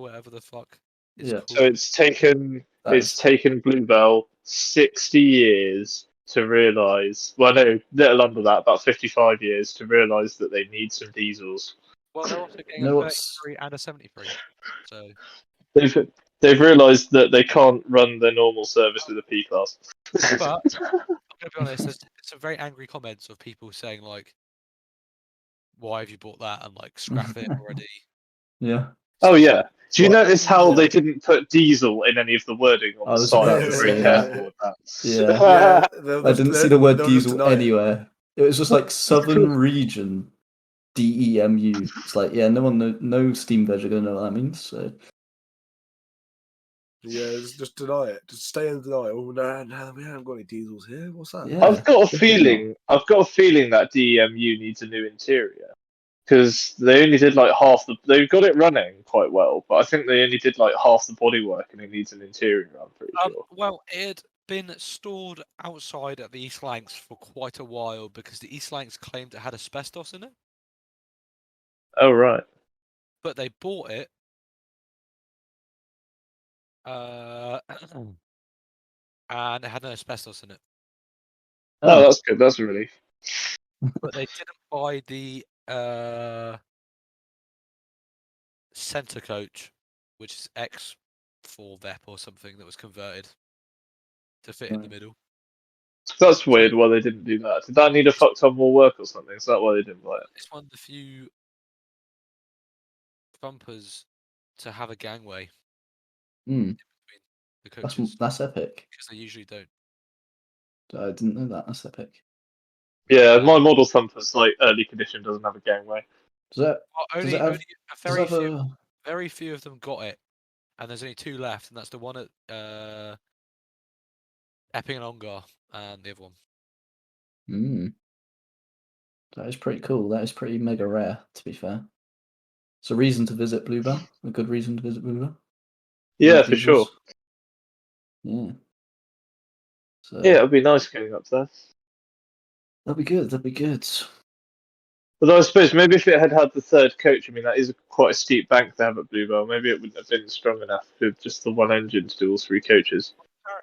whatever the fuck it's Yeah. called. So it's taken That's- taken Bluebell 60 years to realise. Well, no, little under that, about 55 years to realise that they need some diesels. Well, they're also getting No, a what's- 33 and a 73. So They've realised that they can't run their normal service with a P class. But I'm gonna be honest, there's some very angry comments of people saying like, "Why have you bought that?" and like, "Scrap it already." Yeah. Oh Stuff yeah. like- Do you What? notice how Yeah. they didn't put diesel in any of the wording on I the was side? about They're to very say careful with that. Yeah. They'll I just- didn't see the word they'll just diesel deny it. anywhere. It was just like Southern Region DEMU. It's like, yeah, no steam veg are gonna know what that means. So Yeah, just deny it. Just stay in denial. No, we haven't got any diesels here. What's that? Yeah. I've got a definitely feeling that DEMU needs a new interior because they only did like half the. They've got it running quite well, but I think they only did like half the bodywork, and it needs an interior. I'm pretty sure. Well, it had been stored outside at the East Lancs for quite a while because the East Lancs claimed it had asbestos in it, Oh right. but they bought it. And it had no asbestos in it. Oh, that's good. That's a relief. But they didn't buy the centre coach, which is X4 VEP or something that was converted to fit in the Right. middle. That's weird. Why they didn't do that? Did that need a fuck ton more work or something? Is that why they didn't buy it? It's one of the few bumpers to have a gangway Mm, between the coaches that's epic. because they usually don't. I didn't know that. That's epic. Yeah, my model Thumper's like early condition doesn't have a gangway. Does that? Well, Does only, it have- only a Does very it have few, a? very few of them got it, and there's only 2 left, and that's the one at Epping and Ongar, and the other one. Mm. That is pretty cool. That is pretty mega rare, to be fair. It's a reason to visit Bluebell. A good reason to visit Bluebell. Yeah, Rent for sure. diesels. Yeah. So Yeah, it'd be nice going up there. that'd be good. That'd be good. Although I suppose maybe if it had had the third coach, I mean that is quite a steep bank to have at Bluebell. Maybe it wouldn't have been strong enough with just the one engine to do all 3 coaches.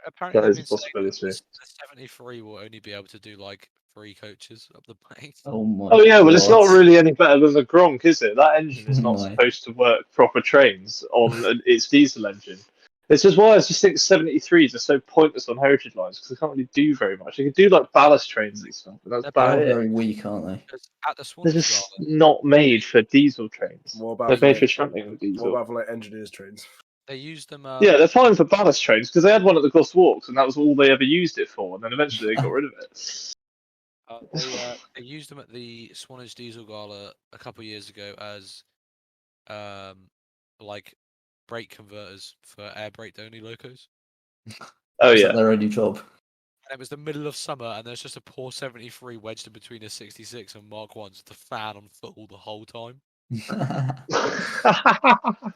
Apparently, That they've is a been saying that possibility. the 73 will only be able to do like 3 coaches up the bank. Oh my. Oh yeah, well it's not God. really any better than the Gronk, is it? That engine is Oh not my. supposed to work proper trains on its diesel engine. This is why I just think 73s are so pointless on heritage lines because they can't really do very much. They can do like ballast trains and stuff, but that's They're They about are it. very weak, aren't they? Because at the They're Swanage just Gala, not made for diesel trains. What about They're for made like, for shunting with what diesel. about for like engineers trains? they used them. Yeah, they're fine for ballast trains because they had one at the Goss Walks and that was all they ever used it for, and then eventually they got rid of it. They used them at the Swanage Diesel Gala a couple of years ago as like brake converters for air brake only locos. Oh Is yeah. that their only job? And it was the middle of summer, and there's just a poor 73 wedged in between a 66 and Mark 1s with the fan on full the whole time.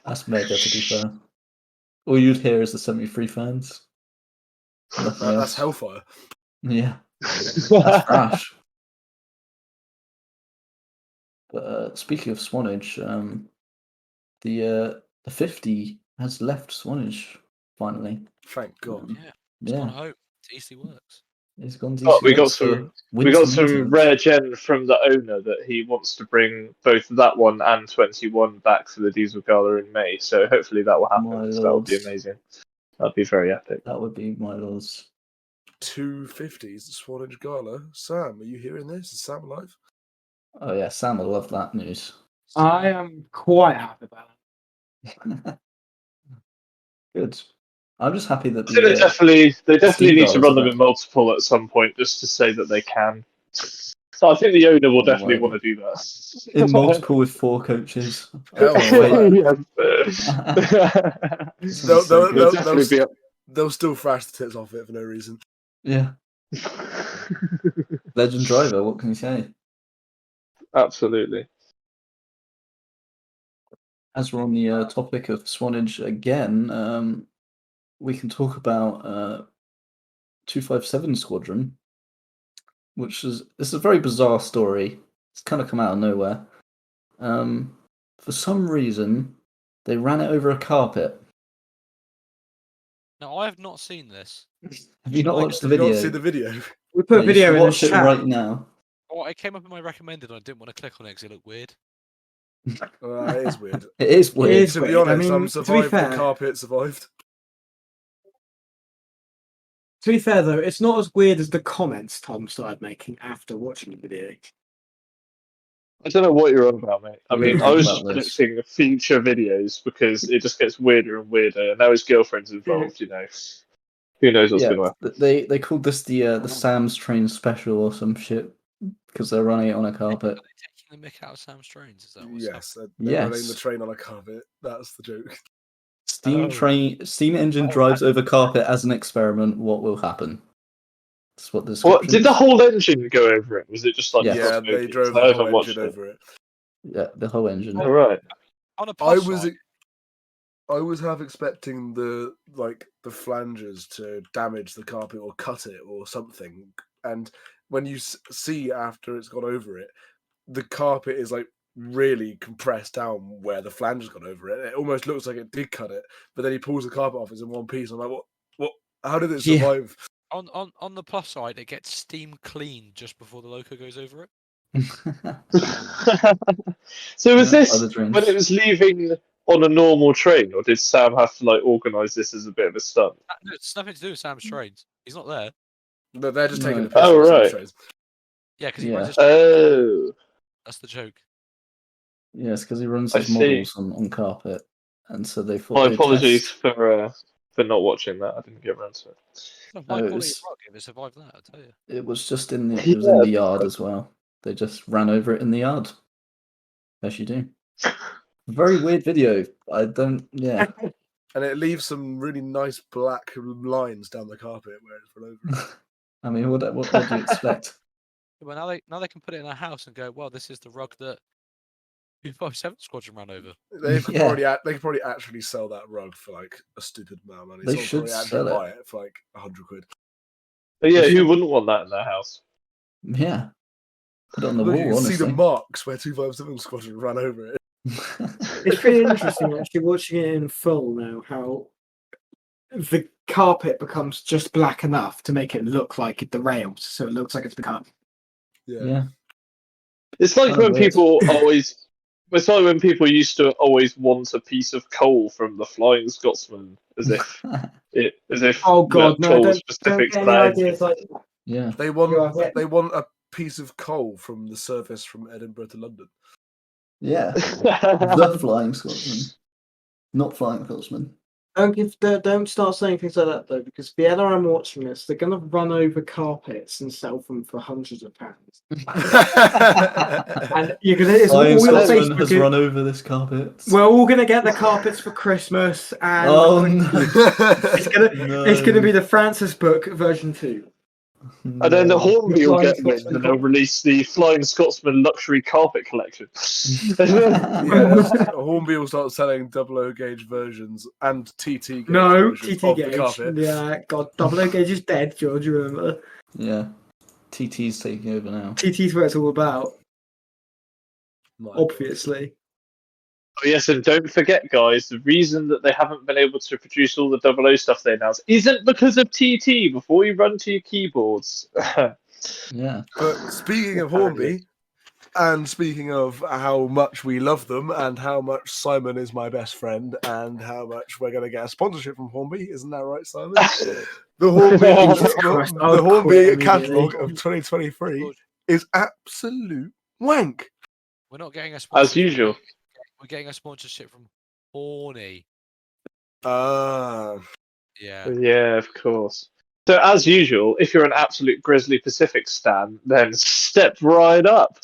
That's mega, to be fair. All you'd hear is the 73 fans. Nothing That's else. hellfire. Yeah, that's trash. But speaking of Swanage, the 50 has left Swanage finally. Thank God. Yeah, it's gone Yeah, home to Eastleigh Works. it's gone to Oh, we ECS got for some winter some maintenance. rare gen from the owner that he wants to bring both that one and 21 back to the Diesel Gala in May. So hopefully that will happen. My So that would be lords. amazing. That'd be very epic. That would be my lords. 250s, the Swanage Gala. Sam, are you hearing this? Is Sam alive? Oh yeah, Sam will love that news. I am quite happy about it. Good. I'm just happy that I think they the definitely Steam need to dollars run are them back. in multiple at some point, just to say that they can. So I think the owner will Oh, definitely whatever. want to do that. In multiple with 4 coaches. I Oh, can't Yeah. wait. This They'll, is so they'll, It'll good. they'll, they'll, definitely be up. they'll still thrash the tits off it for no reason. Yeah. Legend driver, what can you say? Absolutely. As we're on the topic of Swanage again, we can talk about 257 Squadron, which is a very bizarre story. It's kind of come out of nowhere. For some reason, they ran it over a carpet. No, I have not seen this. Have you not watched the Have you video? not seen the video? We put a You video should in the watch it chat. right now. Oh, it came up in my recommended and I didn't want to click on it because it looked weird. It is weird. It is weird. It is To be weird. I honest, mean, I'm to be survived. The fair, carpet survived. though, it's not as weird as the comments Tom started making after watching the video. I don't know what you're on about, mate. I We mean, don't I talk was about just this. predicting future videos because it just gets weirder and weirder. And now his girlfriend's involved, you know. Who knows what's going to happen? They called this the Sam's Train special or some shit because they're running it on a carpet. Are they taking the mick out of Sam's trains? Is that what's happening? Yes, they're running the Yes. train on a carpet. That's the joke. Steam engine drives over carpet as an experiment. What will happen? That's what this. What did the whole engine go over it? Was it just like Yes. Yeah, cross they moving? drove I the haven't whole watched engine it. over it. Yeah, the whole engine. All right. On a I plus was side, I was half expecting the flanges to damage the carpet or cut it or something. And when you see after it's gone over it, the carpet is like really compressed down where the flange has gone over it. It almost looks like it did cut it, but then he pulls the carpet off. It's in one piece. I'm like, what? How did it Yeah. survive? on the plus side, it gets steam cleaned just before the loco goes over it. So was Yeah, this other dreams. when it was leaving on a normal train, or did Sam have to like organise this as a bit of a stunt? No, it's nothing to do with Sam's trains. He's not there. No, they're just taking No. the piss Oh, out of some right. trains. Yeah, because he Yeah. runs his. Oh, That's the joke. Yes, because he runs I his see. models on carpet, and so they thought. my they'd apologies test- for not watching that. I didn't get around to it. No, my No, it quality was- rock if it survived that, I tell you. It was just in the. It was in Yeah, the yard as well. They just ran over it in the yard. As you do. Very weird video. I don't. Yeah. And it leaves some really nice black lines down the carpet where it's run over it. I mean, what do you expect? But now they can put it in a house and go, well, this is the rug that 257 Squadron ran over. They could Yeah. probably actually sell that rug for like a stupid amount of money. They Someone should probably sell actually it. buy it for like £100. But yeah, They who should- wouldn't want that in their house? Yeah. Put it on the Look, you wall, can see the honestly. marks where 257 Squadron ran over it. It's pretty interesting actually watching it in full now. How the carpet becomes just black enough to make it look like the rails, so it looks like it's become. Yeah. It's like Oh, when weird. people always. It's like when people used to always want a piece of coal from the Flying Scotsman, as if Oh God, no! coal was Don't specific get to any that ideas engine. like Yeah. They want a piece of coal from the surface from Edinburgh to London. Yeah. The Flying Scotsman. Not Flying Scotsman. Don't start saying things like that though, because the other I'm watching this, they're gonna run over carpets and sell them for hundreds of pounds. And you're gonna it's all Flying your Scotsman has Facebook. run over this carpet. We're all gonna get the carpets for Christmas, and Oh no. it's gonna be the Francis book version 2. And then the Hornby will Flying get wind Scotsman and they'll release the Flying Scotsman luxury carpet collection. Yes, Hornby will start selling 00 gauge versions and TT gauge No, versions TT of the gauge. carpet. Yeah, God, 00 gauge is dead, George. You remember? Yeah. TT's taking over now. TT's where it's all about. My Obviously. Oh, yes, and don't forget, guys, the reason that they haven't been able to produce all the 00 stuff they announced isn't because of TT. Before you run to your keyboards. Yeah. But speaking of Hornby, and speaking of how much we love them, and how much Simon is my best friend, and how much we're going to get a sponsorship from Hornby, isn't that right, Simon? The Hornby catalogue of 2023 is absolute wank. We're not getting a As sponsorship. usual. We're getting a sponsorship from Horny. Ah, Yeah. Yeah, of course. So, as usual, if you're an absolute Grizzly Pacific stan, then step right up.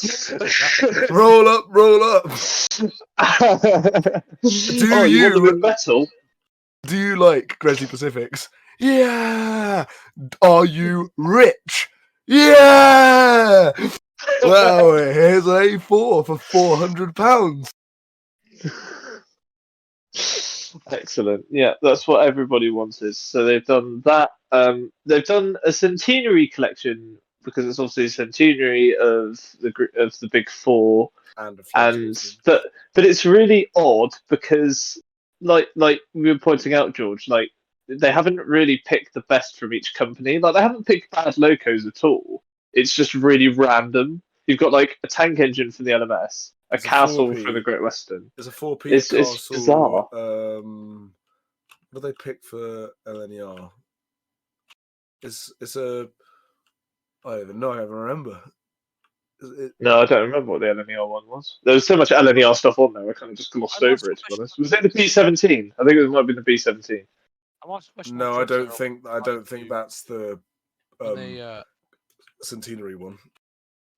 roll up, roll up. Oh, you want them in metal? Do you like Grizzly Pacifics? Yeah. Are you rich? Yeah. Well, here's an A4 for £400. Excellent. Yeah, that's what everybody wanted. So they've done that. They've done a centenary collection because it's obviously a centenary of the big four, And but it's really odd because like we were pointing out, George, like they haven't really picked the best from each company. Like they haven't picked bad locos at all. It's just really random. You've got like a tank engine for the LMS, a It's a castle 4P. for the Great Western. It's a 4P It's castle. bizarre. What do they pick for LNER? It's a. I don't even know. I don't remember. No, I don't remember what the LNER one was. There was so much LNER stuff on there, I kind of just glossed I'm over it, to be honest. Was it the B17? I think it might have been the B17. I'm asking a question. No, what I drugs don't they're on think to that's the when they, centenary one.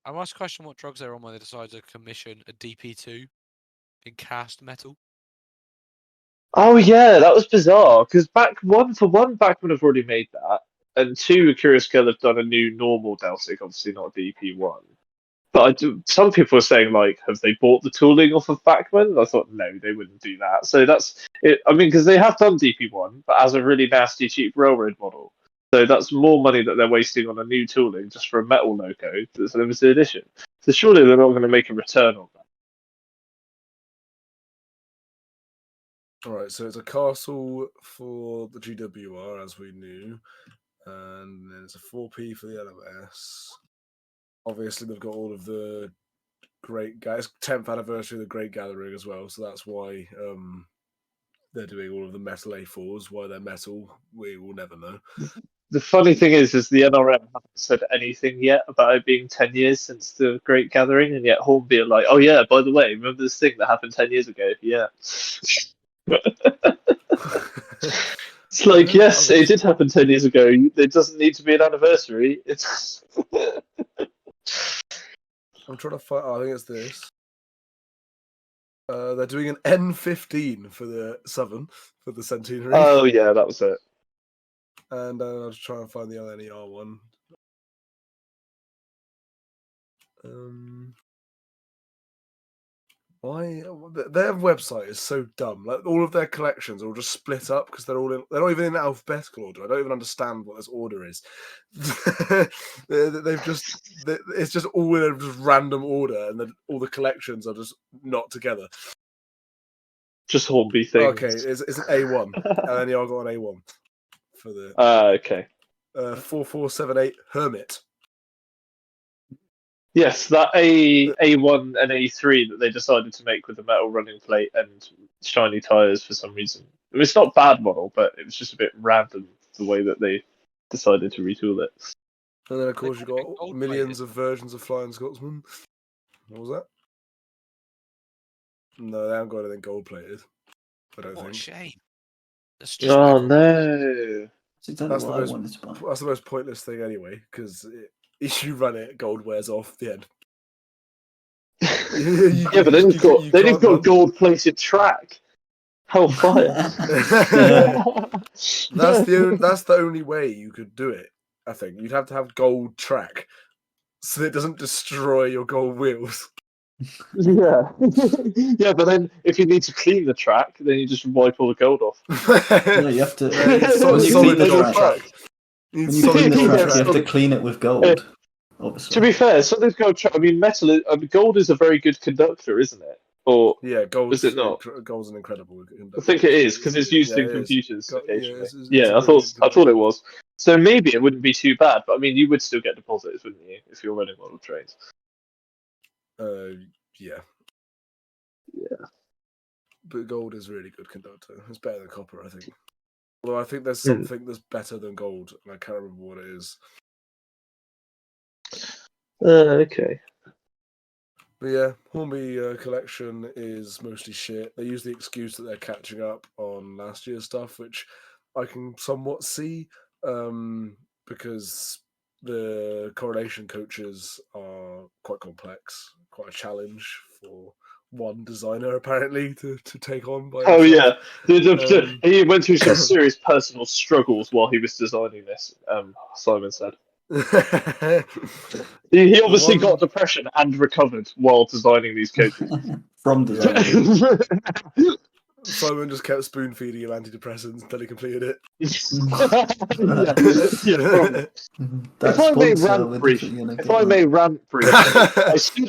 I'm asking a question what drugs they're on when they decide to commission a DP2 in cast metal. Oh yeah, that was bizarre. Because Backman have already made that, and two, Curious Girl have done a new normal Delsic, obviously not DP1. But some people are saying like, have they bought the tooling off of Backman? And I thought no, they wouldn't do that. So that's it. I mean, because they have done DP1, but as a really nasty, cheap railroad model. So that's more money that they're wasting on a new tooling just for a metal loco that's a limited edition. So surely they're not going to make a return on that. All right, so it's a castle for the GWR, as we knew, and then it's a 4P for the LMS. Obviously, they've got all of the great guys. 10th anniversary of the Great Gathering as well, so that's why they're doing all of the metal A4s. Why they're metal, we will never know. The funny thing is the NRM haven't said anything yet about it being 10 years since the Great Gathering, and yet Hornby are like, oh yeah, by the way, remember this thing that happened 10 years ago? Yeah. It's like, yes, it did happen 10 years ago. It doesn't need to be an anniversary. It's. I'm trying to find. I think it's this. They're doing an N15 for the Southern for the centenary. Oh yeah, that was it. And I'll just try and find the LNER one. Why their website is so dumb? Like all of their collections are all just split up because they're not even in alphabetical order. I don't even understand what this order is. It's just all in a just random order, and then all the collections are just not together. Just Hornby things. Okay, it's an A1. LNER got an A1 for the. Okay. 4478 Hermit. Yes, that A1 and A3 that they decided to make with the metal running plate and shiny tires for some reason. I mean, it's not a bad model, but it was just a bit random the way that they decided to retool it. And then, of course, you got millions of versions of Flying Scotsman. What was that? No, they haven't got anything gold plated. I don't think. What a shame. Oh no! That's exactly what I wanted to buy. That's the most pointless thing anyway, because if you run it, gold wears off the end. Yeah, but then you've got a gold-plated track. Hellfire! That's the only way you could do it. I think you'd have to have gold track, so that it doesn't destroy your gold wheels. Yeah, yeah, but then if you need to clean the track, then you just wipe all the gold off. No, you have to. When you clean the track, you have to clean it with gold. Obviously. To be fair, something's gold. I mean, gold is a very good conductor, isn't it? Or yeah, is it not? Gold's an incredible conductor. I think it is because it's used in computers occasionally. Yeah, I thought it was. So maybe it wouldn't be too bad, but I mean, you would still get deposits, wouldn't you, if you're running model trains? Yeah. Yeah. But gold is a really good conductor. It's better than copper, I think. Although I think there's something that's better than gold, and I can't remember what it is. Okay. But yeah, Hornby collection is mostly shit. They use the excuse that they're catching up on last year's stuff, which I can somewhat see, because the correlation coaches are quite complex, quite a challenge for one designer apparently to take on by Oh himself. yeah, he went through some serious personal struggles while he was designing this. Simon said he obviously got depression and recovered while designing these coaches. From design. Simon just kept spoon feeding him antidepressants until he completed it. That If I may sponsor, rant we're briefly, definitely gonna if get I that. may rant briefly,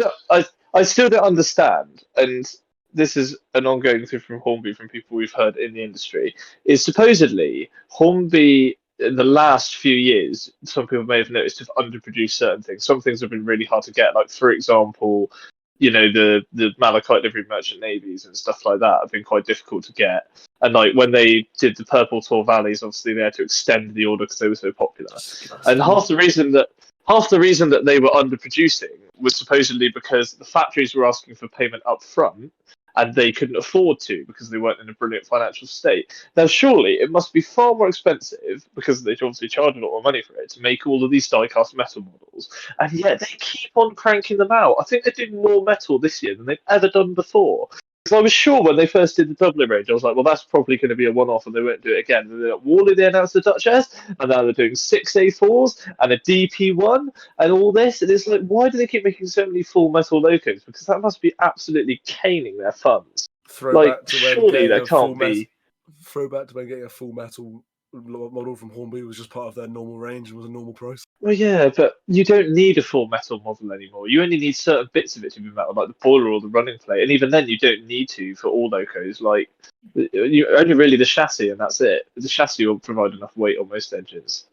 I still don't understand, and this is an ongoing thing from Hornby from people we've heard in the industry, is supposedly Hornby in the last few years, some people may have noticed, have underproduced certain things. Some things have been really hard to get, like for example, the malachite livery merchant navies and stuff like that have been quite difficult to get. And like when they did the purple Tor Valleys, obviously they had to extend the order because they were so popular. And half the reason that they were underproducing was supposedly because the factories were asking for payment up front and they couldn't afford to because they weren't in a brilliant financial state. Now, surely it must be far more expensive because they obviously charge a lot more money for it to make all of these die-cast metal models, and yet they keep on cranking them out. I think they're doing more metal this year than they've ever done before. Because I was sure when they first did the Dublin range, I was like, well, that's probably going to be a one-off and they won't do it again. And then at Wally, they announced the Duchess, and now they're doing 6 A4s and a DP1 and all this. And it's like, why do they keep making so many full metal locos? Because that must be absolutely caning their funds. Throwback to when Surely getting that a full can't be. Throwback to when getting a full metal model from Hornby was just part of their normal range and was a normal price. Well, yeah, but you don't need a full metal model anymore. You only need certain bits of it to be metal, like the boiler or the running plate. And even then, you don't need to for all locos. Like, you only really the chassis, and that's it. The chassis will provide enough weight on most engines.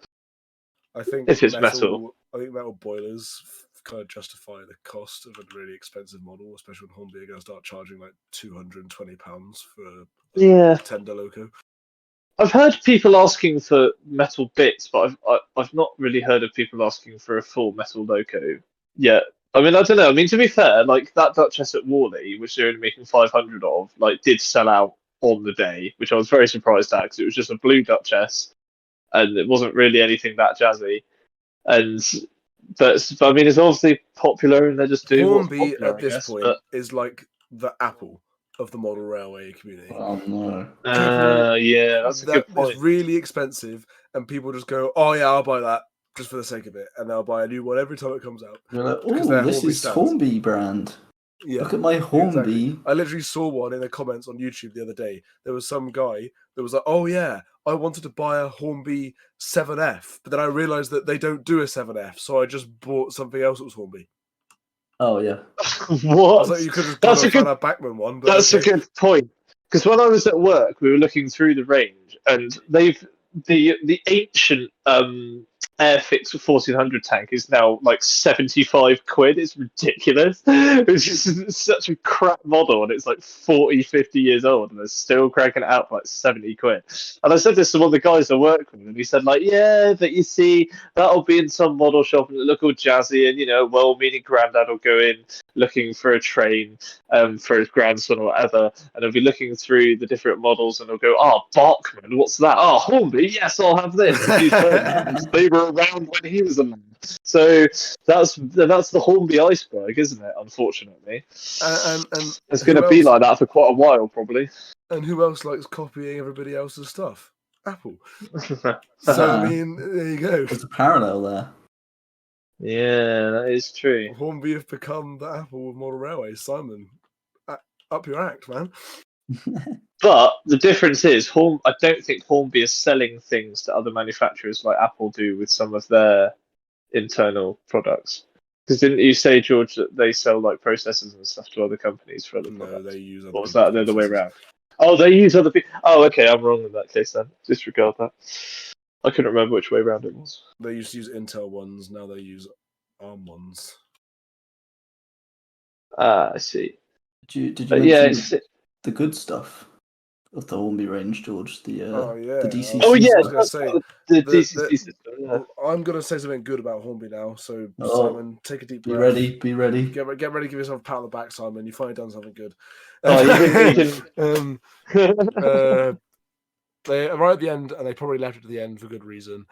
I think If it's metal. I think metal boilers kind of justify the cost of a really expensive model, especially when Hornby are going to start charging like £220 for Yeah. a tender loco. I've heard people asking for metal bits, but I've not really heard of people asking for a full metal loco yet. I mean, I don't know. I mean, to be fair, like that Duchess at Worley, which they're only making 500 of, like did sell out on the day, which I was very surprised at because it was just a blue Duchess and it wasn't really anything that jazzy. But I mean, it's obviously popular and they're just doing what's Hornby popular, at this I guess. point is like the Apple of the model railway community. Oh no. Yeah, that's a good It's point. really expensive, and people just go, "Oh yeah, I'll buy that just for the sake of it," and they'll buy a new one every time it comes out. You're like, Because they're oh, this Hornby is stands. Hornby brand. Yeah, Look at my Hornby. I literally saw one in the comments on YouTube the other day. There was some guy that was like, "Oh yeah, I wanted to buy a Hornby 7F, but then I realised that they don't do a 7F, so I just bought something else that was Hornby." Oh yeah. What? I was like, "You could have That's gone a and found a Bachmann one." But That's okay. a good point. Because when I was at work, we were looking through the range, and the ancient Airfix 1400 tank is now like 75 quid. It's ridiculous. It's just such a crap model, and it's like 40, 50 years old, and they're still cranking it out for like 70 quid. And I said this to one of the guys I work with, and he said, like, yeah, but you see, that'll be in some model shop and it'll look all jazzy, and well-meaning granddad will go in looking for a train for his grandson or whatever, and he'll be looking through the different models, and he'll go, "Oh, Bachmann, what's that? Oh, Hornby, yes, I'll have this." They were around when he was alive. So that's the Hornby iceberg, isn't it? Unfortunately, and it's going to be like that for quite a while, probably. And who else likes copying everybody else's stuff? Apple. So I mean, there you go. There's a parallel there. Yeah, that is true. Hornby have become the Apple of model railways. Simon, up your act, man. But the difference is, I don't think Hornby is selling things to other manufacturers like Apple do with some of their internal products. Because didn't you say, George, that they sell like processors and stuff to other companies for other products? No, they use other. Or was that the other way around? Oh, they use other people. Oh, okay, I'm wrong in that case then. Disregard that. I couldn't remember which way around it was. They used to use Intel ones. Now they use ARM ones. Ah, I see. Did you mention the good stuff? of the Hornby range, George. The yeah. the DCC. Oh yeah, I was gonna that's say, part of the the- DCC system. Yeah. I'm gonna say something good about Hornby now. So Oh, Simon, take a deep Be breath. ready. Be ready. Get ready. Give yourself a pat on the back, Simon. You finally done something good. Oh, you um, can. they right at the end, and they probably left it to the end for good reason.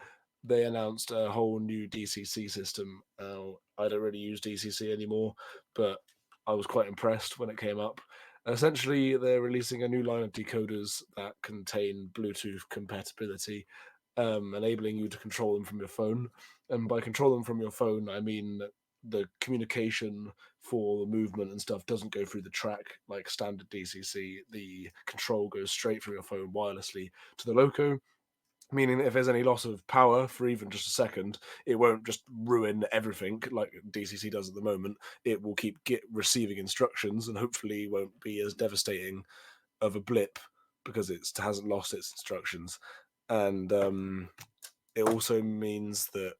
They announced a whole new DCC system. I don't really use DCC anymore, but I was quite impressed when it came up. Essentially, they're releasing a new line of decoders that contain Bluetooth compatibility, enabling you to control them from your phone. And by control them from your phone, I mean the communication for the movement and stuff doesn't go through the track like standard DCC. The control goes straight from your phone wirelessly to the loco, meaning that if there's any loss of power for even just a second, it won't just ruin everything like DCC does at the moment. It will keep receiving instructions and hopefully won't be as devastating of a blip because it hasn't lost its instructions. And it also means that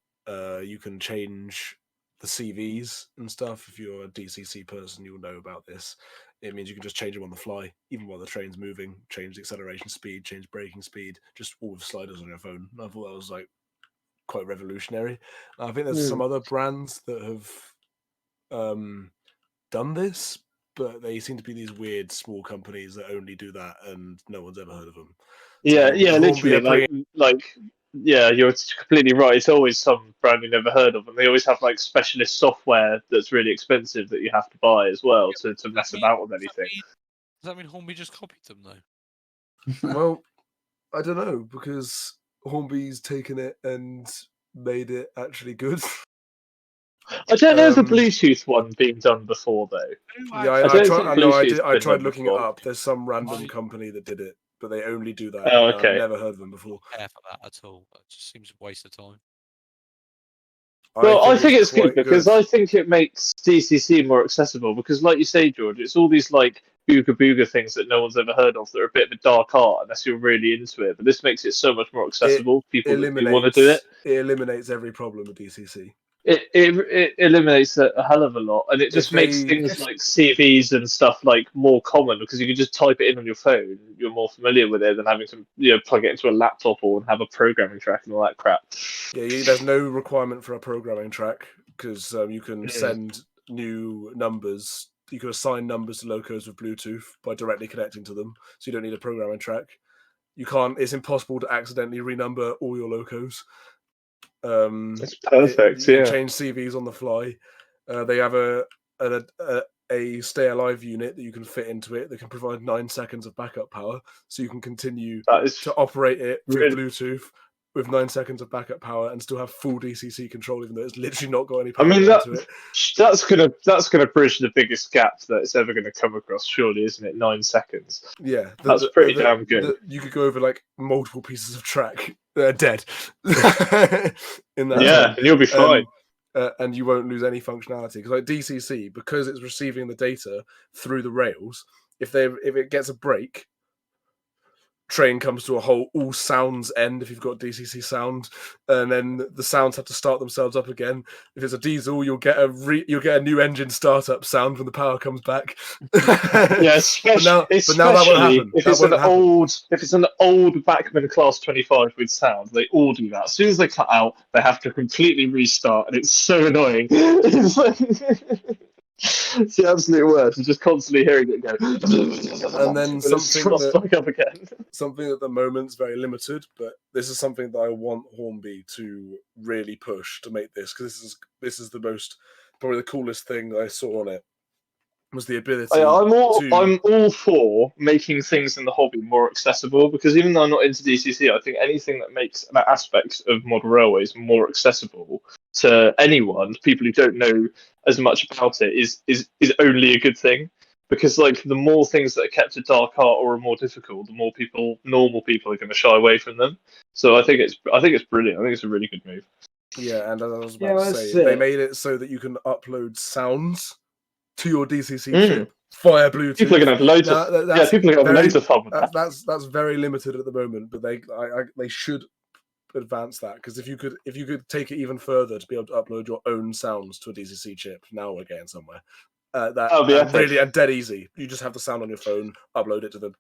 you can change the CVs and stuff. If you're a DCC person, you'll know about this. It means you can just change them on the fly, even while the train's moving. Change the acceleration speed, change braking speed, just all with sliders on your phone. And I thought that was like quite revolutionary. I think there's some other brands that have done this, but they seem to be these weird small companies that only do that, and no one's ever heard of them. Yeah, Hornby literally, are bringing- yeah, you're completely right. It's always some brand you never heard of, and they always have like specialist software that's really expensive that you have to buy as well to mess about with anything. Does that mean Hornby just copied them though? Well, I don't know, because Hornby's taken it and made it actually good. I don't know of a Bluetooth one being done before though. Yeah, I don't think Bluetooth's I been tried done looking before. it up. There's some random company that did it, but they only do that. Oh, I've okay. never heard of them before. Care for that at all. It just seems a waste of time. Well, I think it's good quite because I think it makes DCC more accessible. Because, like you say, George, it's all these like booga booga things that no one's ever heard of that are a bit of a dark art unless you're really into it. But this makes it so much more accessible. People that do want to do it. It eliminates every problem with DCC. It eliminates a hell of a lot, and it just makes they- things like CVs and stuff like more common because you can just type it in on your phone. You're more familiar with it than having to plug it into a laptop or have a programming track and all that crap. Yeah, there's no requirement for a programming track because you can send new numbers. You can assign numbers to locos with Bluetooth by directly connecting to them, so you don't need a programming track. You can't. It's impossible to accidentally renumber all your locos. That's perfect. You Yeah. can change CVs on the fly. They have a stay alive unit that you can fit into it that can provide 9 seconds of backup power, so you can continue to operate it with Bluetooth with 9 seconds of backup power and still have full DCC control, even though it's literally not got any power into it. That's gonna bridge the biggest gap that it's ever gonna come across, surely, isn't it? 9 seconds. Yeah, that's pretty damn good. You could go over like multiple pieces of track dead in that. Yeah, and you'll be fine. And you won't lose any functionality because like DCC, because it's receiving the data through the rails, if it gets a break, train comes to a all sounds end if you've got DCC sound, and then the sounds have to start themselves up again. If it's a diesel, you'll get a new engine startup sound when the power comes back. Yes, but now that won't happen. If it's an old Bachmann Class 25 with sound, they all do that. As soon as they cut out, they have to completely restart, and it's so annoying. It's the absolute worst. You're just constantly hearing it go, and then something at the moment's very limited, but this is something that I want Hornby to really push to make this, because this is probably the coolest thing that I saw on it, was the ability. I'm all for making things in the hobby more accessible, because even though I'm not into DCC, I think anything that makes that aspect of model railways more accessible to anyone, people who don't know as much about it, is only a good thing. Because like the more things that are kept a dark art or are more difficult, the more normal people are going to shy away from them. So I think it's brilliant. I think it's a really good move. Yeah, and as I was about to say, they made it so that you can upload sounds to your DCC chip via Bluetooth. People are going to have loads of fun with that. That's very limited at the moment, but they should advance that, because if you could take it even further to be able to upload your own sounds to a DCC chip, now we're getting somewhere. That'll be epic. Really and dead easy. You just have the sound on your phone, upload it to the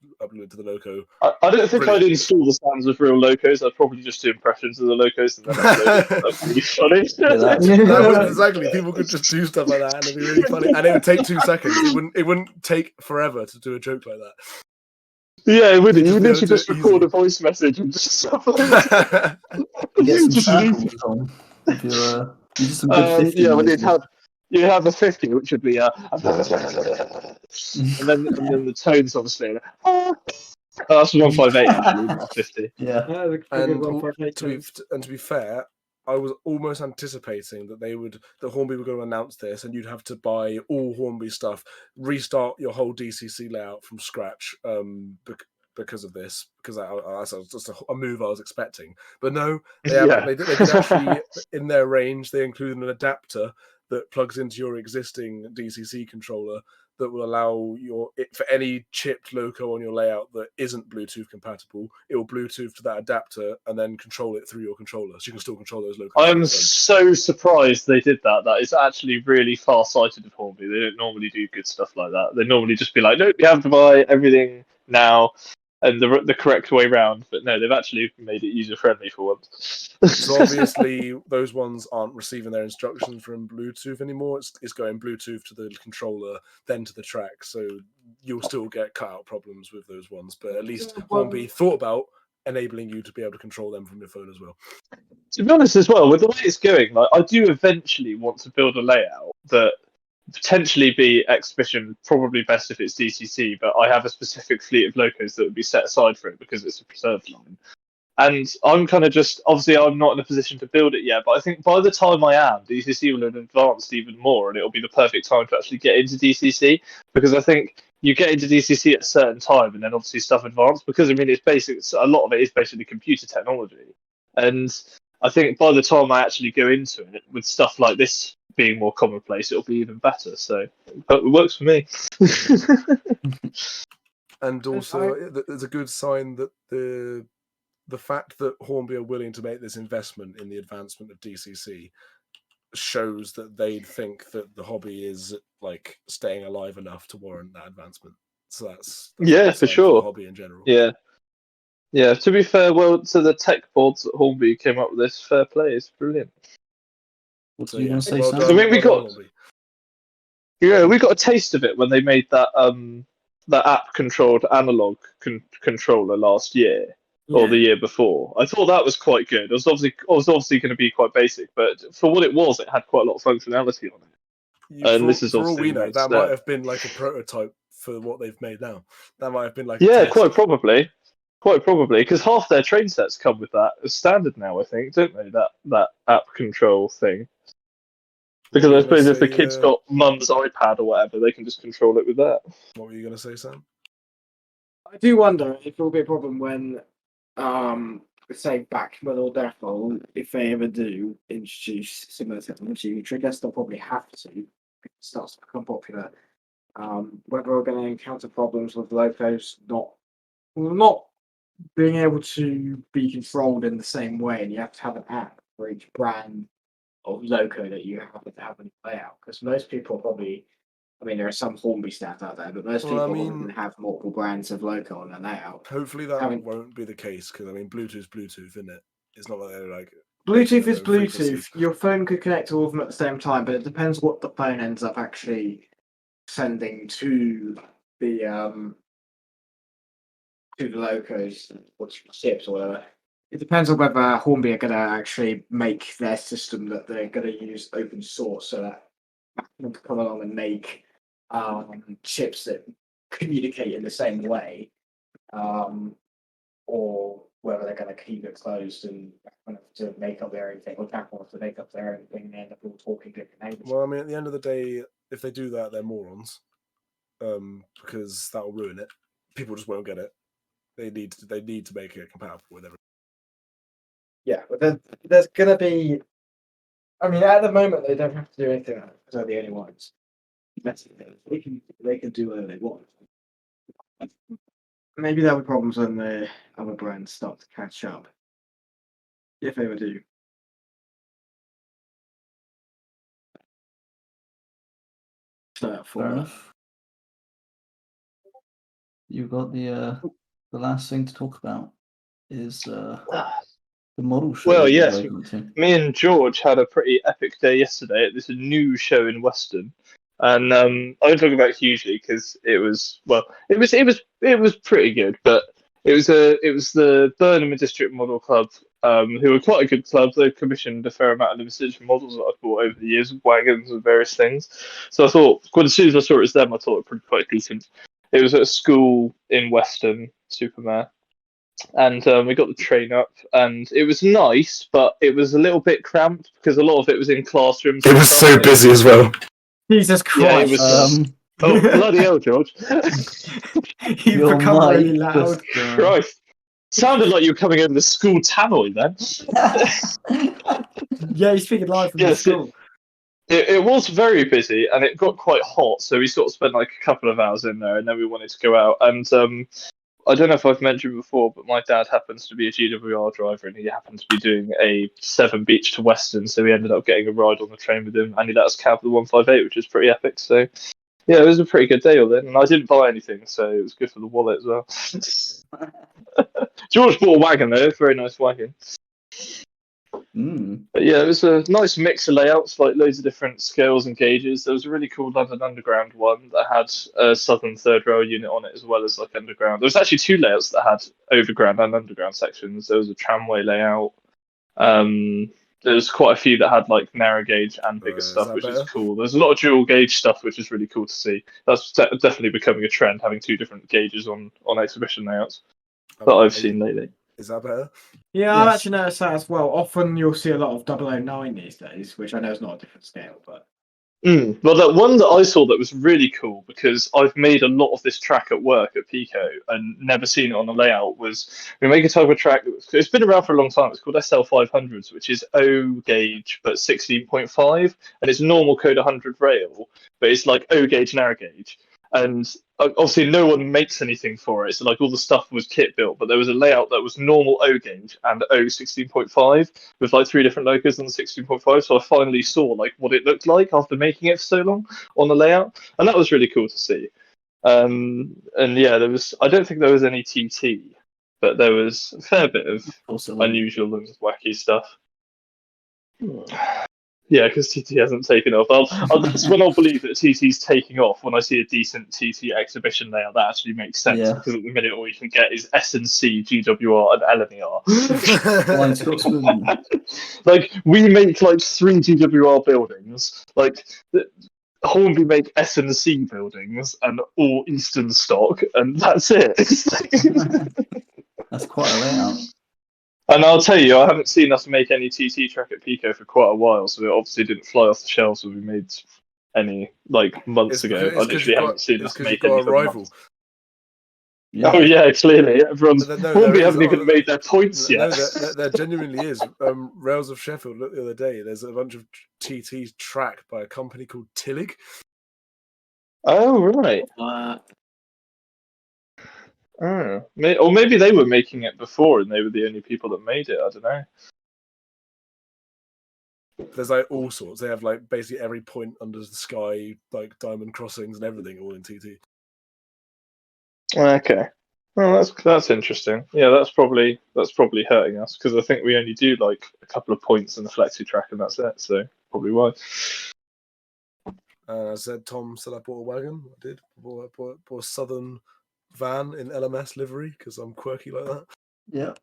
loco. I don't think Brilliant. I'd install the sounds of real locos. I'd probably just do impressions of the locos and then upload it. That'd be really funny. That was exactly. People could just do stuff like that, and it'd be really funny. And it would take 2 seconds. It wouldn't take forever to do a joke like that. Yeah, it would. You'd You would just be able literally to just do it record easily. a voice message and just upload You get some Just samples leave. from if you do some good 50. Yeah, when you have a 50, which would be and then the tones obviously. That's 158 actually, not 50. Yeah. And to be fair, I was almost anticipating that Hornby were going to announce this, and you'd have to buy all Hornby stuff, restart your whole DCC layout from scratch, because of this, because that's just a move I was expecting. But no, they did actually, in their range, they included an adapter that plugs into your existing DCC controller that will allow for any chipped loco on your layout that isn't Bluetooth compatible, it will Bluetooth to that adapter and then control it through your controller, so you can still control those locos. I'm so surprised they did that. That is actually really far-sighted of Hornby. They don't normally do good stuff like that. They normally just be like, nope, you have to buy everything now, and the correct way round. But no, they've actually made it user-friendly for once. So obviously, those ones aren't receiving their instructions from Bluetooth anymore. It's going Bluetooth to the controller, then to the track. So you'll still get cutout problems with those ones. But at least Hornby thought about enabling you to be able to control them from your phone as well. To be honest as well, with the way it's going, like I do eventually want to build a layout that potentially be exhibition, probably best if it's DCC, but I have a specific fleet of locos that would be set aside for it because it's a preserved line. And I'm kind of just, obviously I'm not in a position to build it yet, but I think by the time I am, DCC will have advanced even more and it'll be the perfect time to actually get into DCC, because I think you get into DCC at a certain time and then obviously stuff advanced, because I mean a lot of it is basically computer technology. And I think by the time I actually go into it, with stuff like this being more commonplace, it'll be even better. So it works for me. And also, it's a good sign that the fact that Hornby are willing to make this investment in the advancement of DCC shows that they think that the hobby is like staying alive enough to warrant that advancement. So that's yeah, for sure. the hobby in general. Yeah. To be fair, well, to the tech boards that Hornby came up with this, fair play. It's brilliant. What do you want to say, well Sam? done, I mean, we Hornby. got a taste of it when they made that app controlled analog controller last year. Or the year before. I thought that was quite good. It was obviously going to be quite basic, but for what it was, it had quite a lot of functionality on it. This is for all we know, that might have been like a prototype for what they've made now. That might have been like a test. Quite probably, because half their train sets come with that as standard now. I think, don't they? That app control thing. Because I suppose if the kid's got mum's iPad or whatever, they can just control it with that. What were you going to say, Sam? I do wonder if it will be a problem when say back when or therefore, if they ever do introduce similar technology, which I guess they'll probably have to, if it starts to become popular, whether we're going to encounter problems with locos not being able to be controlled in the same way, and you have to have an app for each brand of loco that you happen to have in your layout. Because most people probably, I mean, there are some Hornby stats out there, but most people wouldn't have multiple brands of loco on their layout. Hopefully that won't be the case, because I mean, Bluetooth's Bluetooth, isn't it? It's not like they're like Bluetooth is Bluetooth. Frequency. Your phone could connect to all of them at the same time, but it depends what the phone ends up actually sending to the locos or chips or whatever. It depends on whether Hornby are going to actually make their system that they're going to use open source, so that Apple can come along and make chips that communicate in the same way, or whether they're going to keep it closed and to make up their own thing, or Apple wants to make up their own thing and end up all talking different languages. Well, I mean, at the end of the day, if they do that, they're morons, because that will ruin it. People just won't get it. They need to make it compatible with everything. Yeah, but there's going to be. I mean, at the moment, they don't have to do anything because they're the only ones. They can do whatever they want. Maybe there'll be problems when the other brands start to catch up. If they ever do. So, Fair enough. You got the last thing to talk about is the model show. Well, that you yes, guys went to. me and George had a pretty epic day yesterday at this new show in Weston, and I won't talk about it hugely because it was pretty good, but it was the Burnham District Model Club, who are quite a good club. They commissioned a fair amount of limited edition models that I've bought over the years, wagons and various things. So I thought, well, as soon as I saw it was them, I thought it was quite decent. It was at a school in Weston, Supermare. And we got the train up, and it was nice, but it was a little bit cramped because a lot of it was in classrooms. It was so busy as well. Jesus Yeah, it Christ! was. Oh, bloody hell, George! You've Your become mic really loud. just, Christ, sounded like you were coming over the school tannoy then. Yeah, you're speaking live from the Yes, school. It was very busy, and it got quite hot, so we sort of spent like a couple of hours in there, and then we wanted to go out. And I don't know if I've mentioned before, but my dad happens to be a GWR driver, and he happened to be doing a Severn Beach to Weston, so we ended up getting a ride on the train with him, and he let us cab the 158, which was pretty epic. So yeah, it was a pretty good day all in, and I didn't buy anything, so it was good for the wallet as well. George bought a wagon though, very nice wagon. But yeah, it was a nice mix of layouts, like loads of different scales and gauges. There was a really cool London Underground one that had a Southern third rail unit on it, as well as like Underground. There was actually two layouts that had Overground and Underground sections. There was a tramway layout. There was quite a few that had like narrow gauge and bigger stuff, which is cool. There's a lot of dual gauge stuff, which is really cool to see. That's definitely becoming a trend, having two different gauges on exhibition layouts that I've seen lately. Is that better? Yeah, I've actually noticed that as well. Often you'll see a lot of 009 these days, which I know is not a different scale, but. Well, that one that I saw that was really cool, because I've made a lot of this track at work at Pico and never seen it on the layout, was we make a type of track it's been around for a long time. It's called SL500s, which is O gauge but 16.5, and it's normal code 100 rail, but it's like O gauge narrow gauge. And obviously no one makes anything for it, so like all the stuff was kit built, but there was a layout that was normal O gauge and O 16.5 with like three different logos on the 16.5. So I finally saw like what it looked like after making it for so long on the layout, and that was really cool to see. And yeah, there was, I don't think there was any TT, but there was a fair bit of unusual and wacky stuff. Yeah, because TT hasn't taken off. That's when I'll believe that TT's taking off, when I see a decent TT exhibition layout that actually makes sense. Yeah. Because at the minute all you can get is S&C, GWR, and LNER. Like, we make like 3 GWR buildings. Like, Hornby make S&C buildings and all Eastern stock, and that's it. That's quite a layout. And I'll tell you, I haven't seen us make any TT track at Pico for quite a while, so it obviously didn't fly off the shelves when we made any like months ago. I literally haven't seen us make any for months. Yeah. Oh yeah, clearly everyone's. Hornby haven't even made their points yet. No, there genuinely is. Rails of Sheffield. Look the other day. There's a bunch of TT track by a company called Tillig. Oh right. Or maybe they were making it before and they were the only people that made it. I don't know. There's like all sorts. They have like basically every point under the sky, like diamond crossings and everything, all in TT. Okay. Well, that's interesting. Yeah, that's probably hurting us, because I think we only do like a couple of points in the flexi track and that's it. So probably why. I said, Tom said I bought a wagon. I did. Bought a Southern van in LMS livery because I'm quirky like that. Yeah.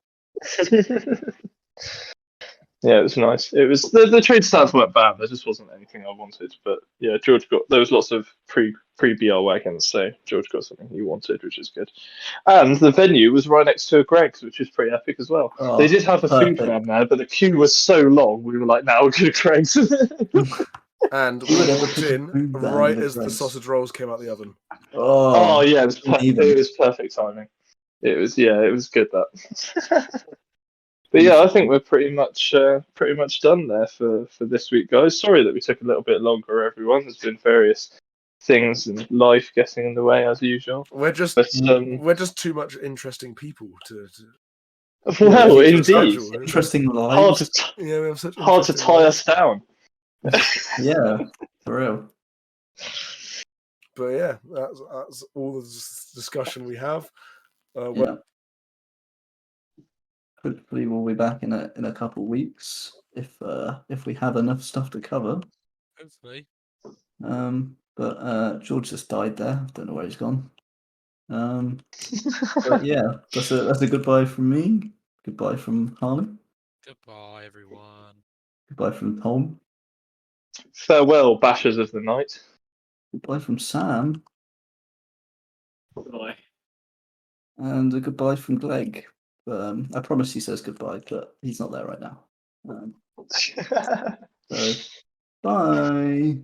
Yeah, it was nice. It was the trade stands weren't bad. There just wasn't anything I wanted. But yeah, there was lots of pre BR wagons, so George got something he wanted, which is good. And the venue was right next to a Greg's, which is pretty epic as well. They did have a food van there, but the queue was so long. We were like, "Now we're going to Greg's." And we walked in right as the sausage rolls came out the oven. Oh yeah, it was perfect timing. It was good that. But yeah, I think we're pretty much done there for this week, guys. Sorry that we took a little bit longer, everyone. There's been various things and life getting in the way as usual. We're just too much interesting people to well, indeed, interesting lives. Hard to tie us down. Yeah, for real. But yeah, that's all the discussion we have. Yeah. Hopefully, we'll be back in a couple of weeks if we have enough stuff to cover. Hopefully. But George just died there. Don't know where he's gone. But yeah, that's a goodbye from me. Goodbye from Harley. Goodbye, everyone. Goodbye from Tom. Farewell, bashers of the night. Goodbye from Sam. Goodbye. And a goodbye from Greg. I promise he says goodbye, but he's not there right now. So, bye.